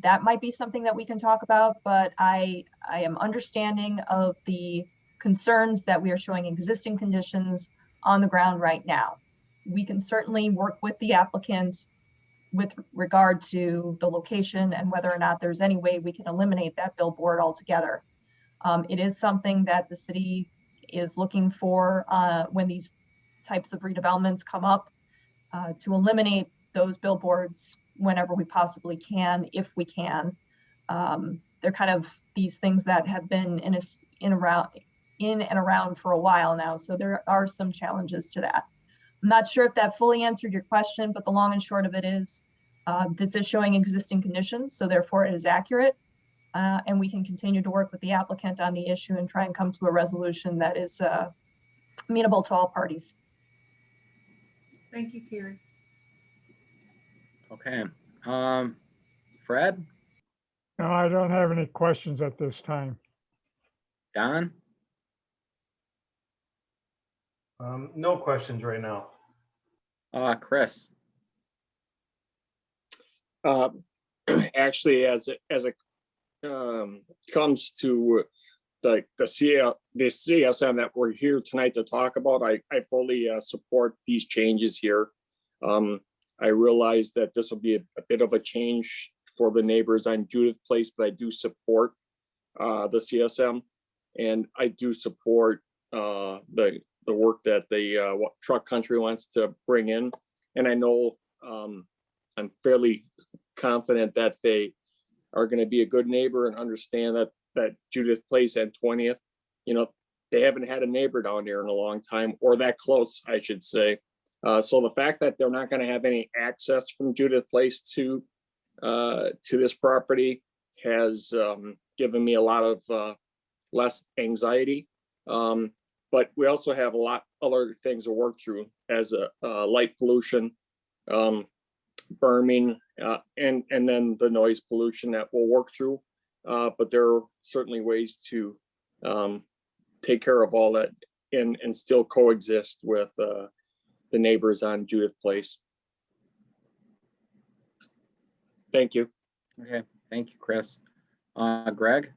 that might be something that we can talk about, but I am understanding of the concerns that we are showing existing conditions on the ground right now. We can certainly work with the applicant with regard to the location and whether or not there's any way we can eliminate that billboard altogether. It is something that the city is looking for when these types of redevelopments come up, to eliminate those billboards whenever we possibly can, if we can. They're kind of these things that have been in and around for a while now, so there are some challenges to that. I'm not sure if that fully answered your question, but the long and short of it is this is showing existing conditions, so therefore it is accurate, and we can continue to work with the applicant on the issue and try and come to a resolution that is amenable to all parties. Thank you, Carrie. Okay. Fred? No, I don't have any questions at this time. Don? No questions right now. Chris? Actually, as it comes to the CSM that we're here tonight to talk about, I fully support these changes here. I realize that this will be a bit of a change for the neighbors on Judith Place, but I do support the CSM, and I do support the work that the Truck Country wants to bring in. And I know I'm fairly confident that they are going to be a good neighbor and understand that Judith Place and 20th, they haven't had a neighbor down there in a long time, or that close, I should say. So the fact that they're not going to have any access from Judith Place to this property has given me a lot of less anxiety. But we also have a lot other things to work through, as light pollution, berming, and then the noise pollution that we'll work through. But there are certainly ways to take care of all that and still coexist with the neighbors on Judith Place. Thank you. Okay, thank you, Chris. Greg?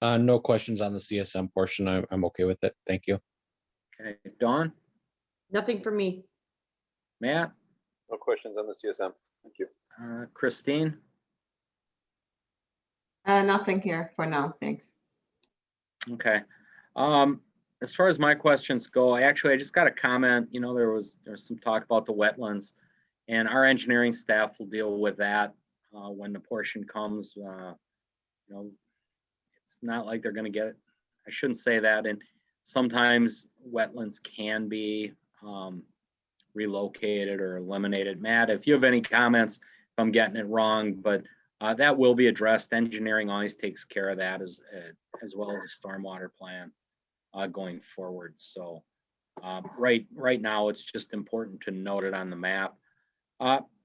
No questions on the CSM portion. I'm okay with it. Thank you. Okay, Dawn? Nothing for me. Matt? No questions on the CSM. Thank you. Christine? Nothing here for now, thanks. Okay. As far as my questions go, I just got a comment. You know, there's some talk about the wetlands, and our engineering staff will deal with that when the portion comes. You know, it's not like they're going to get it. I shouldn't say that. And sometimes wetlands can be relocated or eliminated. Matt, if you have any comments, if I'm getting it wrong, but that will be addressed. Engineering always takes care of that as well as the stormwater plan going forward. So right now, it's just important to note it on the map.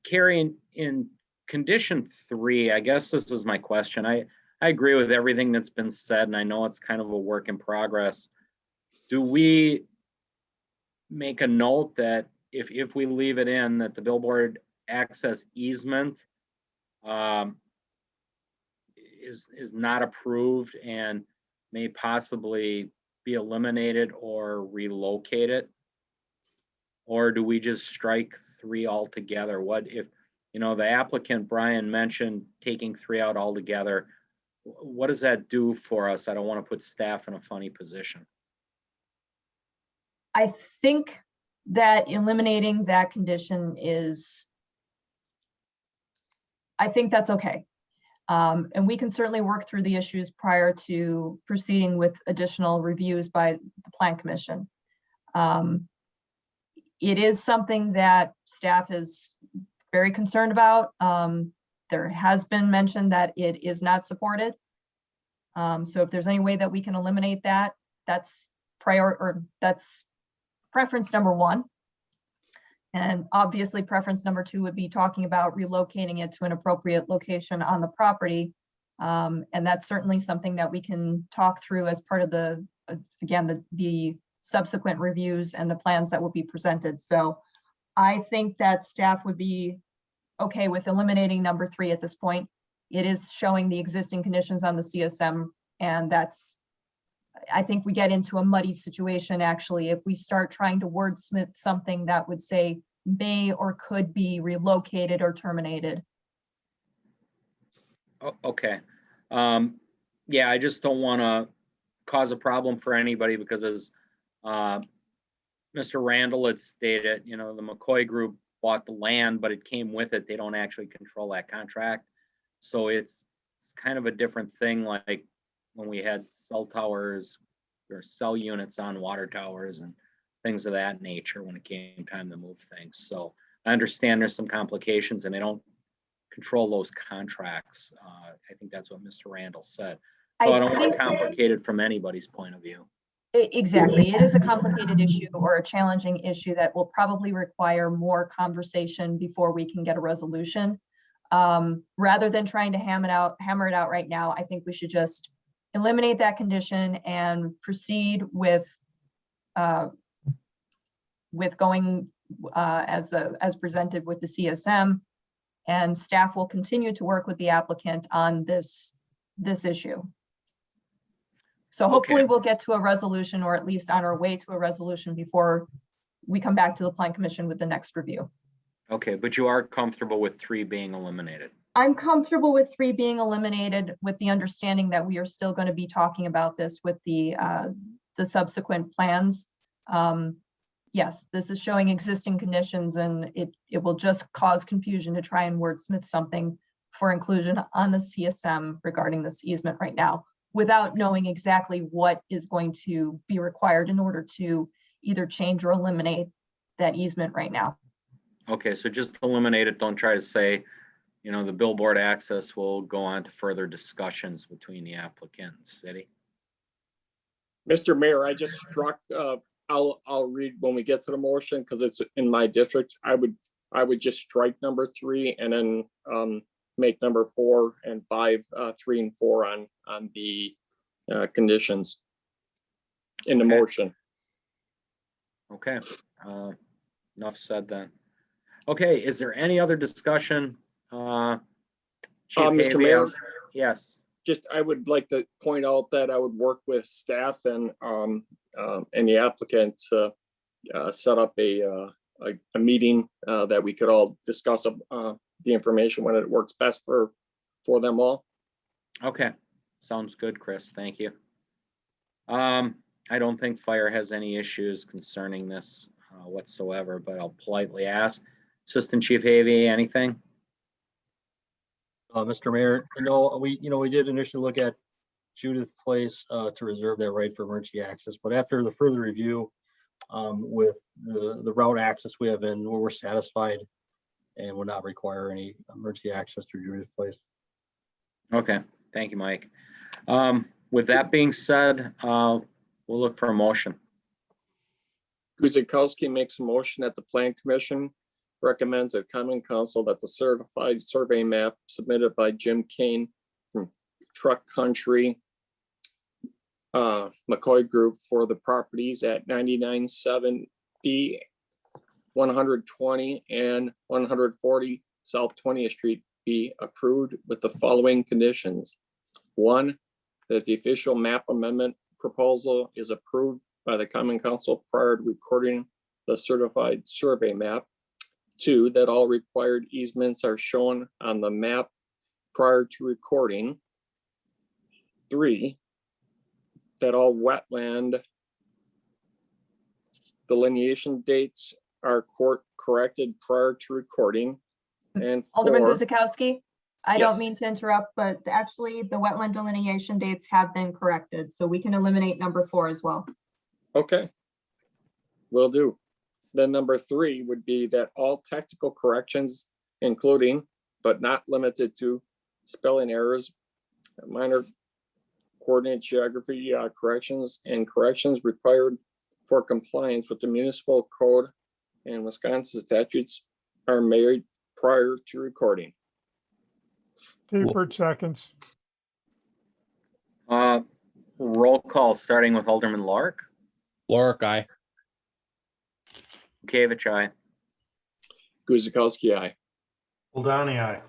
Carrie, in condition 3, I guess this is my question. I agree with everything that's been said, and I know it's kind of a work in progress. Do we make a note that if we leave it in, that the billboard access easement is not approved and may possibly be eliminated or relocated? Or do we just strike 3 altogether? What if, you know, the applicant Brian mentioned taking 3 out altogether? What does that do for us? I don't want to put staff in a funny position. I think that eliminating that condition I think that's okay. And we can certainly work through the issues prior to proceeding with additional reviews by the Plan Commission. It is something that staff is very concerned about. There has been mentioned that it is not supported. So if there's any way that we can eliminate that, that's preference number 1. And obviously preference number 2 would be talking about relocating it to an appropriate location on the property. And that's certainly something that we can talk through as part of the, again, the subsequent reviews and the plans that will be presented. So I think that staff would be okay with eliminating number 3 at this point. It is showing the existing conditions on the CSM, and I think we get into a muddy situation actually if we start trying to wordsmith something that would say may or could be relocated or terminated. Oh, okay. Yeah, I just don't want to cause a problem for anybody because as Mr. Randall had stated, you know, the McCoy Group bought the land, but it came with it. They don't actually control that contract. So it's kind of a different thing, like when we had cell towers or cell units on water towers and things of that nature when it came time to move things. So I understand there's some complications and they don't control those contracts. I think that's what Mr. Randall said. So I don't want to complicate it from anybody's point of view. Exactly. It is a complicated issue or a challenging issue that will probably require more conversation before we can get a resolution. Rather than trying to hammer it out right now, I think we should just eliminate that condition and proceed with going as presented with the CSM, and staff will continue to work with the applicant on this issue. So hopefully we'll get to a resolution, or at least on our way to a resolution before we come back to the Plan Commission with the next review. Okay, but you are comfortable with 3 being eliminated? I'm comfortable with 3 being eliminated, with the understanding that we are still going to be talking about this with the subsequent plans. Yes, this is showing existing conditions, and it will just cause confusion to try and wordsmith something for inclusion on the CSM regarding this easement right now, without knowing exactly what is going to be required in order to either change or eliminate that easement right now. Okay, so just eliminate it. Don't try to say, you know, the billboard access will go on to further discussions between the applicant and city. Mr. Mayor, I just struck, I'll read when we get to the motion because it's in my district. I I would just strike number 3 and then make number 4 and 5, 3 and 4 on the conditions in the motion. Okay, enough said then. Okay, is there any other discussion? Chief Mr. Havey, Mayor? Yes. Just, I would like to point out that I would work with staff and the applicant to set up a meeting that we could all discuss the information when it works best for them all. Okay, sounds good, Chris. Thank you. I don't think fire has any issues concerning this whatsoever, but I'll politely ask. Assistant Chief Havey, anything? Mr. Mayor, we did initially look at Judith Place to reserve that right for emergency access, but after the further review with the route access we have in, we're satisfied and would not require any emergency access through Judith Place. Okay, thank you, Mike. With that being said, we'll look for a motion. Guzikowski makes a motion that the Plan Commission recommends that Common Council that the certified survey map submitted by Jim Kane from Truck Country McCoy Group for the properties at 9970, 120 and 140 South 20th Street be approved with the following conditions. 1, that the official map amendment proposal is approved by the Common Council prior to recording the certified survey map. 2, that all required easements are shown on the map prior to recording. 3, that all wetland delineation dates are corrected prior to recording. And Alderman 4, Guzikowski, I Yes. don't mean to interrupt, but actually the wetland delineation dates have been corrected, so we can eliminate number 4 as well. Okay, will do. Then number 3 would be that all technical corrections, including but not limited to spelling errors, minor coordinate geography corrections, and corrections required for compliance with the municipal code and Wisconsin statutes are made prior to recording. Seifert seconds. Roll call, starting with Alderman Lorik. Lorik, aye. Kavich, aye. Guzikowski, aye. Ladani, aye.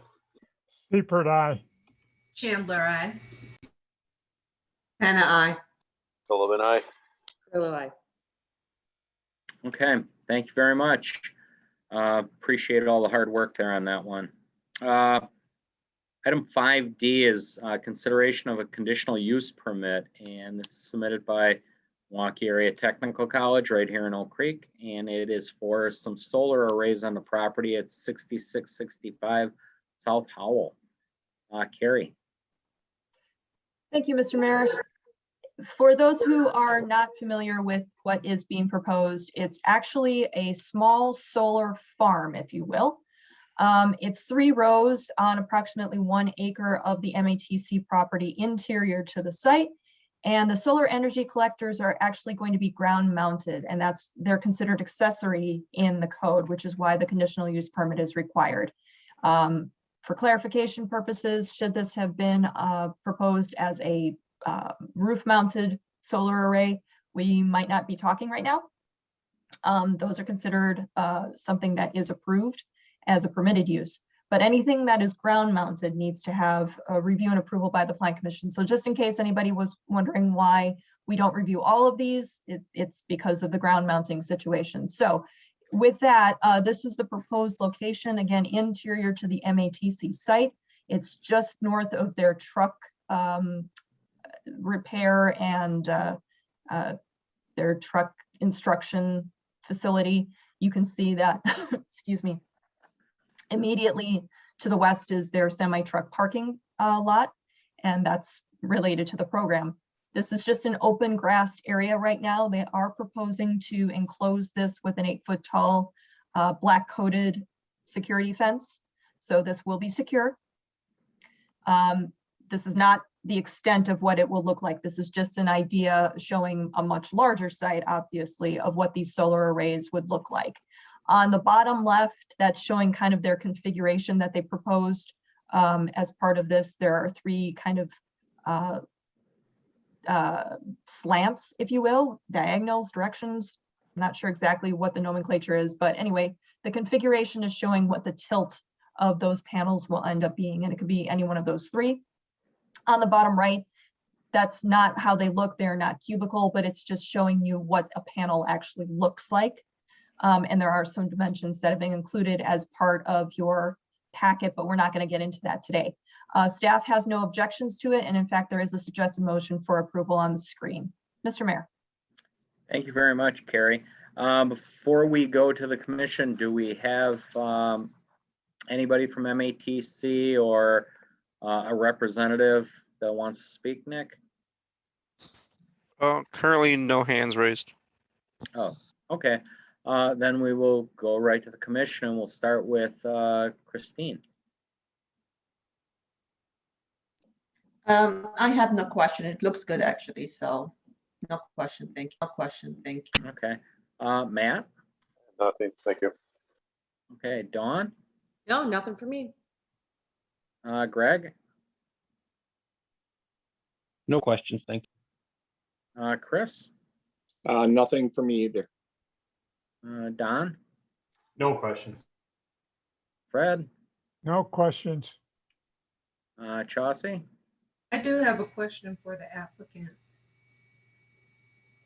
Seifert, aye. Chandler, I. Hannah, I. Sullivan, aye. Grillo, I. Okay, thank you very much. Appreciate all the hard work there on that one. Item 5D is consideration of a conditional use permit, and this is submitted by Milwaukee Area Technical College right here in Oak Creek, and it is for some solar arrays on the property at 6665 South Howell. Carrie. Thank you, Mr. Mayor. For those who are not familiar with what is being proposed, it's actually a small solar farm, if you will. It's 3 rows on approximately 1 acre of the MATC property interior to the site. And the solar energy collectors are actually going to be ground mounted, and they're considered accessory in the code, which is why the conditional use permit is required. For clarification purposes, should this have been proposed as a roof mounted solar array, we might not be talking right now. Those are considered something that is approved as a permitted use. But anything that is ground mounted needs to have a review and approval by the Plan Commission. So just in case anybody was wondering why we don't review all of these, it's because of the ground mounting situation. So with that, this is the proposed location, again, interior to the MATC site. It's just north of their truck repair and their truck instruction facility. You can see that, excuse me, immediately to the west is their semi-truck parking lot, and that's related to the program. This is just an open grass area right now. They are proposing to enclose this with an 8-foot tall black coated security fence. So this will be secure. This is not the extent of what it will look like. This is just an idea showing a much larger site, obviously, of what these solar arrays would look like. On the bottom left, that's showing kind of their configuration that they proposed as part of this. There are three kind of slants, if you will, diagonals, directions. I'm not sure exactly what the nomenclature is, but anyway, the configuration is showing what the tilt of those panels will end up being, and it could be any one of those three. On the bottom right, that's not how they look. They're not cubical, but it's just showing you what a panel actually looks like. And there are some dimensions that have been included as part of your packet, but we're not going to get into that today. Staff has no objections to it, and in fact, there is a suggested motion for approval on the screen. Mr. Mayor. Thank you very much, Carrie. Before we go to the commission, do we have anybody from MATC or a representative that wants to speak, Nick? Currently no hands raised. Oh, okay. Then we will go right to the commission and we'll start with Christine. I have no question. It looks good, actually, so no question, thank you. No question, thank you. Okay. Matt? Nothing, thank you. Okay, Dawn? No, nothing for me. Greg? No questions, thank you. Chris? Nothing for me either. Don? No questions. Fred? No questions. Chauncey? I do have a question for the applicant.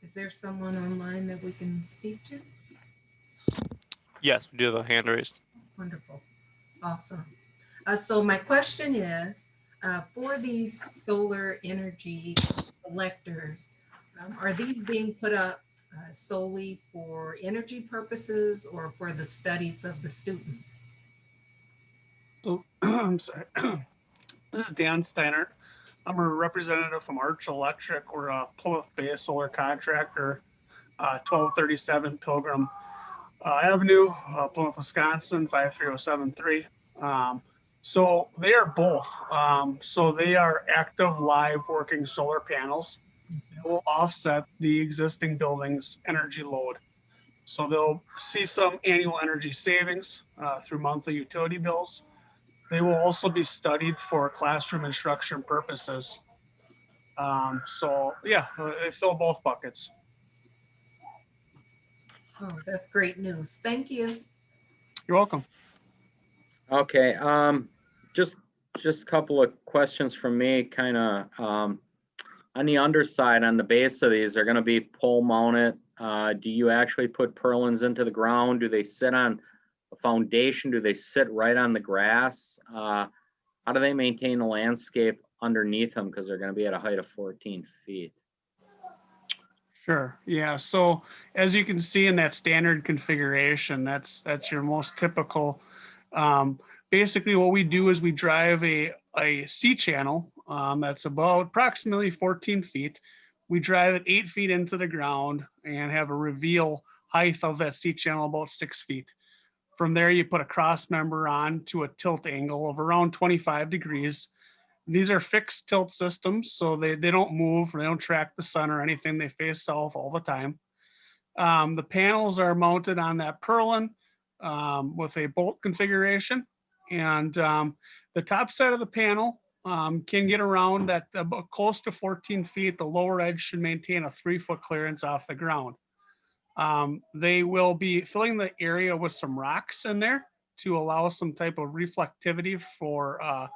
Is there someone online that we can speak to? Yes, we do have a hand raised. Wonderful. Awesome. So my question is, for these solar energy collectors, are these being put up solely for energy purposes or for the studies of the students? So, I'm sorry. This is Dan Steiner. I'm a representative from Arch Electric. We're a Plymouth-based solar contractor, 1237 Pilgrim Avenue, Plymouth, Wisconsin, 53073. So they are both. So they are active, live working solar panels. They will offset the existing building's energy load. So they'll see some annual energy savings through monthly utility bills. They will also be studied for classroom instruction purposes. So yeah, they fill both buckets. Oh, that's great news. Thank you. You're welcome. Okay, just a couple of questions from me, kind of on the underside, on the base of these, they're going to be pole mounted. Do you actually put purlins into the ground? Do they sit on a foundation? Do they sit right on the grass? How do they maintain the landscape underneath them? Because they're going to be at a height of 14 feet. Sure. Yeah. So as you can see in that standard configuration, that's your most typical. Basically, what we do is we drive a C channel that's about approximately 14 feet. We drive it 8 feet into the ground and have a reveal height of that C channel about 6 feet. From there, you put a cross member on to a tilt angle of around 25 degrees. These are fixed tilt systems, so they don't move, they don't track the sun or anything. They face south all the time. The panels are mounted on that purlin with a bolt configuration. And the top side of the panel can get around at about close to 14 feet. The lower edge should maintain a 3-foot clearance off the ground. They will be filling the area with some rocks in there to allow some type of reflectivity for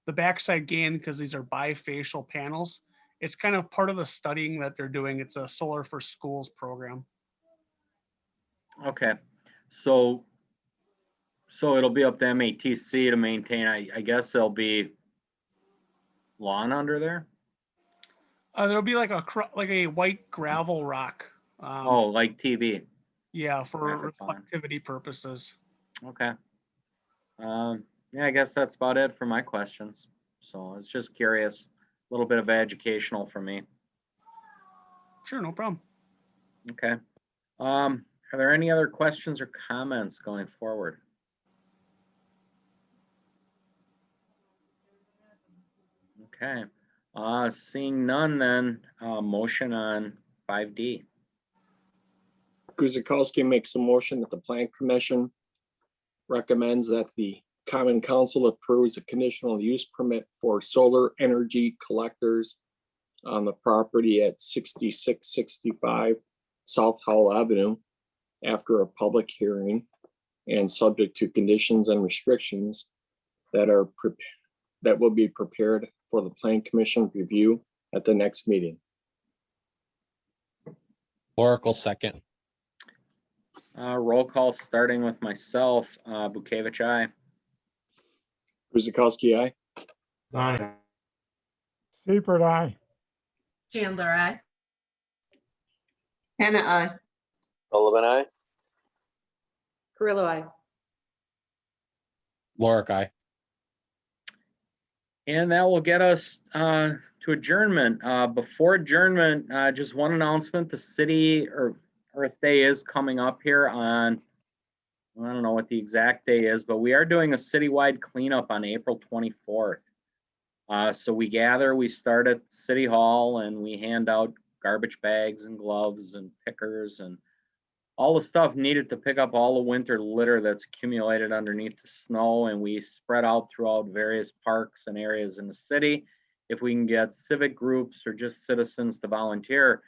the backside gain, because these are bifacial panels. It's kind of part of the studying that they're doing. It's a Solar for Schools program. Okay, so it'll be up to MATC to maintain. I guess there'll be lawn under there. There'll be like a white gravel rock. Oh, like TV. Yeah, for Graphic reflectivity purposes. Okay. Yeah, I guess that's about it for my questions. So I was just curious, a little bit of educational for me. Sure, no problem. Okay. Are there any other questions or comments going forward? Okay. Seeing none, then motion on 5D. Guzekowski makes a motion that the Plan Commission recommends that the Common Council approves a conditional use permit for solar energy collectors on the property at 6665 South Howell Avenue after a public hearing and subject to conditions and restrictions that will be prepared for the Plan Commission review at the next meeting. Oracle second. Roll call starting with myself, Bukevich, aye. Guzekowski, aye. Aye. Seifert, aye. Chandler, I. Hannah, I. Sullivan, aye. Carrillo, I. Lorik, aye. And that will get us to adjournment. Before adjournment, just one announcement, the city or Earth Day is coming up here on, I don't know what the exact day is, but we are doing a citywide cleanup on April 24th. So we gather, we start at City Hall and we hand out garbage bags and gloves and pickers and all the stuff needed to pick up all the winter litter that's accumulated underneath the snow, and we spread out throughout various parks and areas in the city. If we can get civic groups or just citizens to volunteer.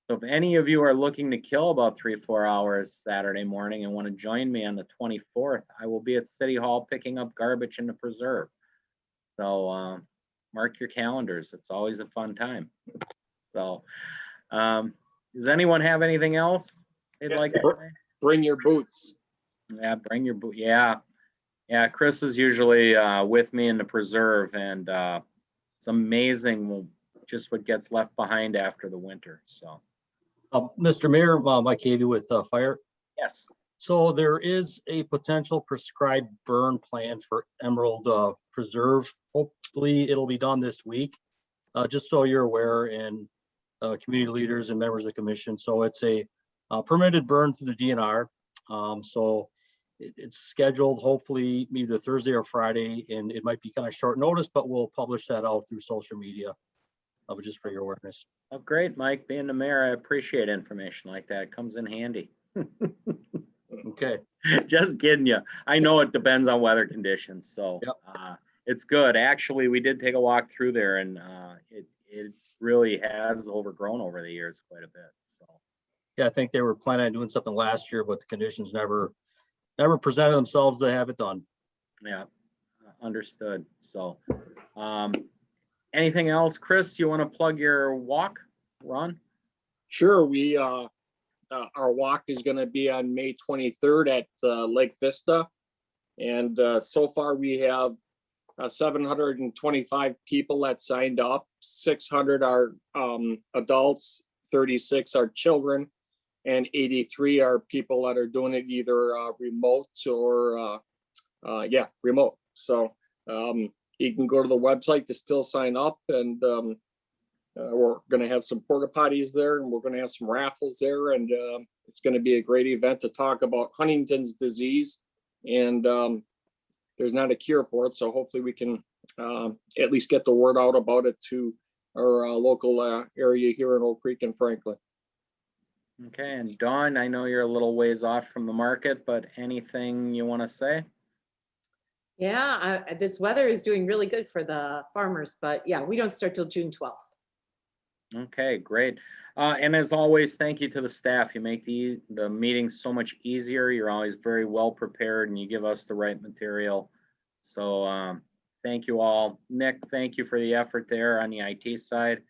So if any of you are looking to kill about 3-4 hours Saturday morning and want to join me on the 24th, I will be at City Hall picking up garbage in the preserve. So mark your calendars. It's always a fun time. So does anyone have anything else they'd like to say? Bring your boots. Yeah, bring your boot. Yeah. Chris is usually with me in the preserve, and it's amazing just what gets left behind after the winter. So, Mr. Mayor, Mike Cavey with Fire. yes. So there is a potential prescribed burn plan for Emerald Preserve. Hopefully it'll be done this week, just so you're aware, and community leaders and members of the commission. So it's a permitted burn through the DNR. So it's scheduled hopefully either Thursday or Friday, and it might be kind of short notice, but we'll publish that out through social media, just for your awareness. Oh, great, Mike. Being the mayor, I appreciate information like that. It comes in handy. Okay. Just kidding you. I know it depends on weather conditions, so yep. It's good. Actually, we did take a walk through there, and it really has overgrown over the years quite a bit. So. Yeah, I think they were planning on doing something last year, but the conditions never presented themselves to have it done. Yeah, understood. So, anything else, Chris? You want to plug your walk, Ron? Sure. We our walk is going to be on May 23rd at Lake Vista, and so far we have 725 people that signed up. 600 are adults, 36 are children, and 83 are people that are doing it either remote or remote. So you can go to the website to still sign up, and we're going to have some porta potties there, and we're going to have some raffles there, and it's going to be a great event to talk about Huntington's disease, and there's not a cure for it, so hopefully we can at least get the word out about it to our local area here in Oak Creek and Franklin. Okay, and Dawn, I know you're a little ways off from the market, but anything you want to say? Yeah, this weather is doing really good for the farmers, but yeah, we don't start till June 12th. Okay, great. And as always, thank you to the staff. You make the meetings so much easier. You're always very well prepared, and you give us the right material. So thank you all. Nick, thank you for the effort there on the IT side.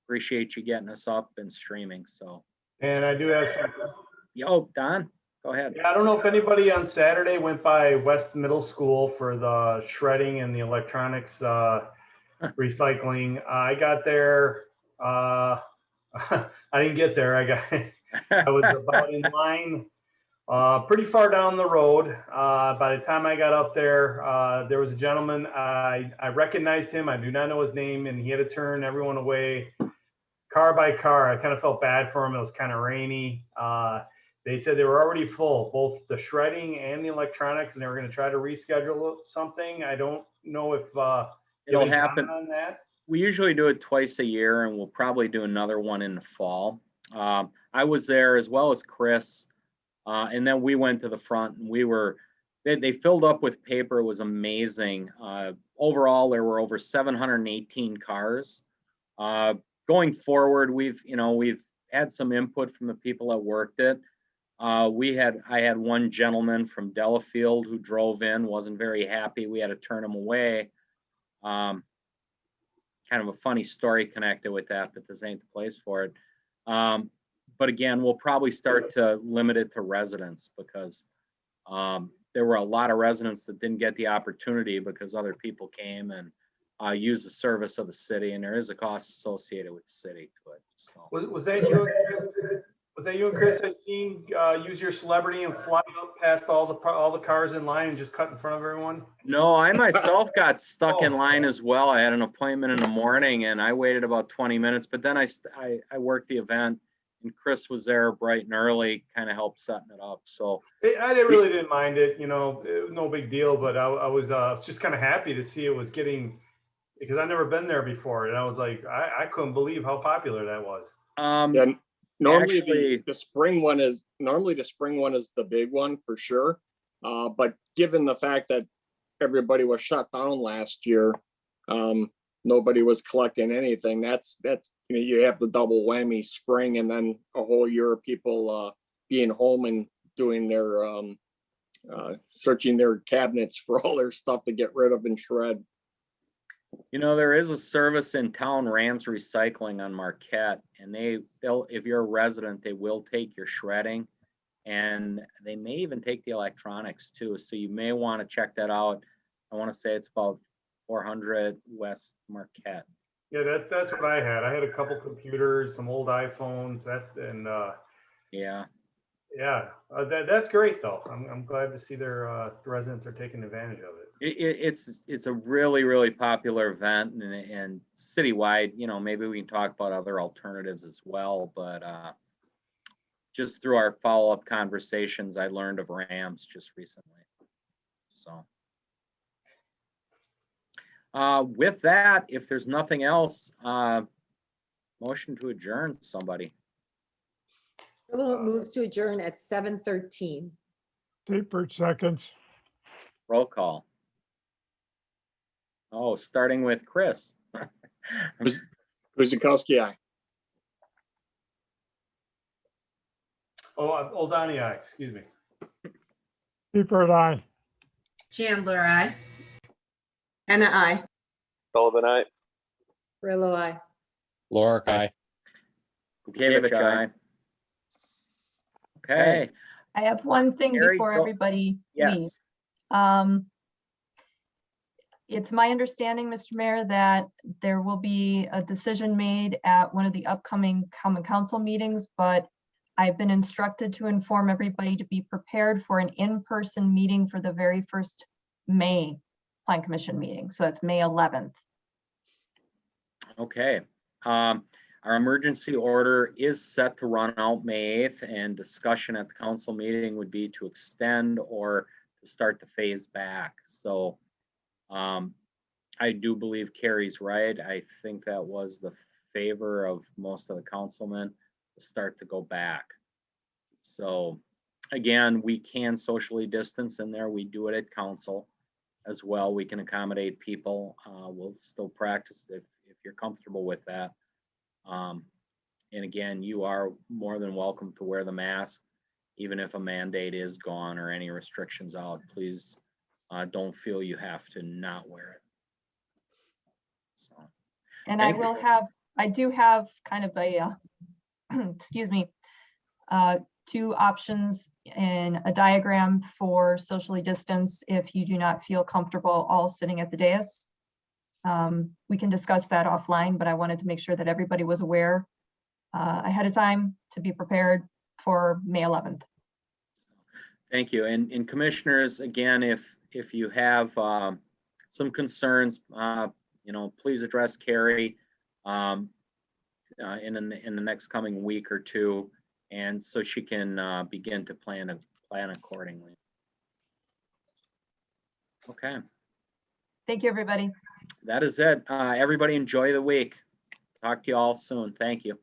Appreciate you getting us up and streaming. So. And I do have something. Yo, Don, go ahead. Yeah, I don't know if anybody on Saturday went by West Middle School for the shredding and the electronics recycling. I got there. I didn't get there. I was about in line, pretty far down the road. By the time I got up there, there was a gentleman. I recognized him. I do not know his name, and he had to turn everyone away, car by car. I kind of felt bad for him. It was kind of rainy. They said they were already full, both the shredding and the electronics, and they were going to try to reschedule something. I don't know if it'll happen on that. We usually do it twice a year, and we'll probably do another one in the fall. I was there as well as Chris. And then we went to the front and they filled up with paper. It was amazing. Overall, there were over 718 cars. Going forward, we've had some input from the people that worked it. I had one gentleman from Delafield who drove in, wasn't very happy. We had to turn him away. Kind of a funny story connected with that, but this ain't the place for it. But again, we'll probably start to limit it to residents because there were a lot of residents that didn't get the opportunity because other people came and used the service of the city, and there is a cost associated with the city to it. So Was that you? Was that you and Chris? I seen use your celebrity and fly up past all the cars in line and just cut in front of everyone. no, I myself got stuck in line as well. I had an appointment in the morning and I waited about 20 minutes, but then I worked the event and Chris was there bright and early, kind of helped setting it up. So I really didn't mind it, it was no big deal, but I was just kind of happy to see it was getting, because I've never been there before, and I was like, I couldn't believe how popular that was. Yeah, normally actually, the spring one is the big one for sure. But given the fact that everybody was shut down last year, nobody was collecting anything. That's you have the double whammy, spring and then a whole year of people being home and doing their searching their cabinets for all their stuff to get rid of and shred. there is a service in town, Rams Recycling on Marquette, and they'll, if you're a resident, they will take your shredding, and they may even take the electronics too. So you may want to check that out. I want to say it's about 400 West Marquette. Yeah, that's what I had. I had a couple computers, some old iPhones, Yeah, that's great though. I'm glad to see their residents are taking advantage of it. it's a really, really popular event and citywide. Maybe we can talk about other alternatives as well, but just through our follow-up conversations, I learned of Rams just recently. So with that, if there's nothing else, motion to adjourn, somebody. Moves to adjourn at 7:13. Seifert seconds. Roll call. Oh, starting with Chris. Kuzikowski, aye. Oh, Oldani, aye. Excuse me. Seifert, aye. Chandler, aye. Anna, aye. Sullivan, aye. Rillo, aye. Laura, aye. Bukevich, aye. Okay. I have one thing Mary, before go- everybody leaves. Yes. It's my understanding, Mr. Mayor, that there will be a decision made at one of the upcoming common council meetings, but I've been instructed to inform everybody to be prepared for an in-person meeting for the very first May Plan Commission meeting. So that's May 11th. Okay. Our emergency order is set to run out May 8th, and discussion at the council meeting would be to extend or to start to phase back. So I do believe Carrie's right. I think that was the favor of most of the councilmen to start to go back. So again, we can socially distance in there. We do it at council as well. We can accommodate people. We'll still practice if you're comfortable with that. And again, you are more than welcome to wear the mask, even if a mandate is gone or any restrictions out. Please don't feel you have to not wear it. So, And thank you. I do have kind of a, excuse me, two options in a diagram for socially distance if you do not feel comfortable all sitting at the dais. We can discuss that offline, but I wanted to make sure that everybody was aware ahead of time to be prepared for May 11th. Thank you. And commissioners, again, if you have some concerns, please address Carrie in the next coming week or two, and so she can begin to plan accordingly. Okay. Thank you, everybody. That is it. Everybody enjoy the week. Talk to you all soon. Thank you.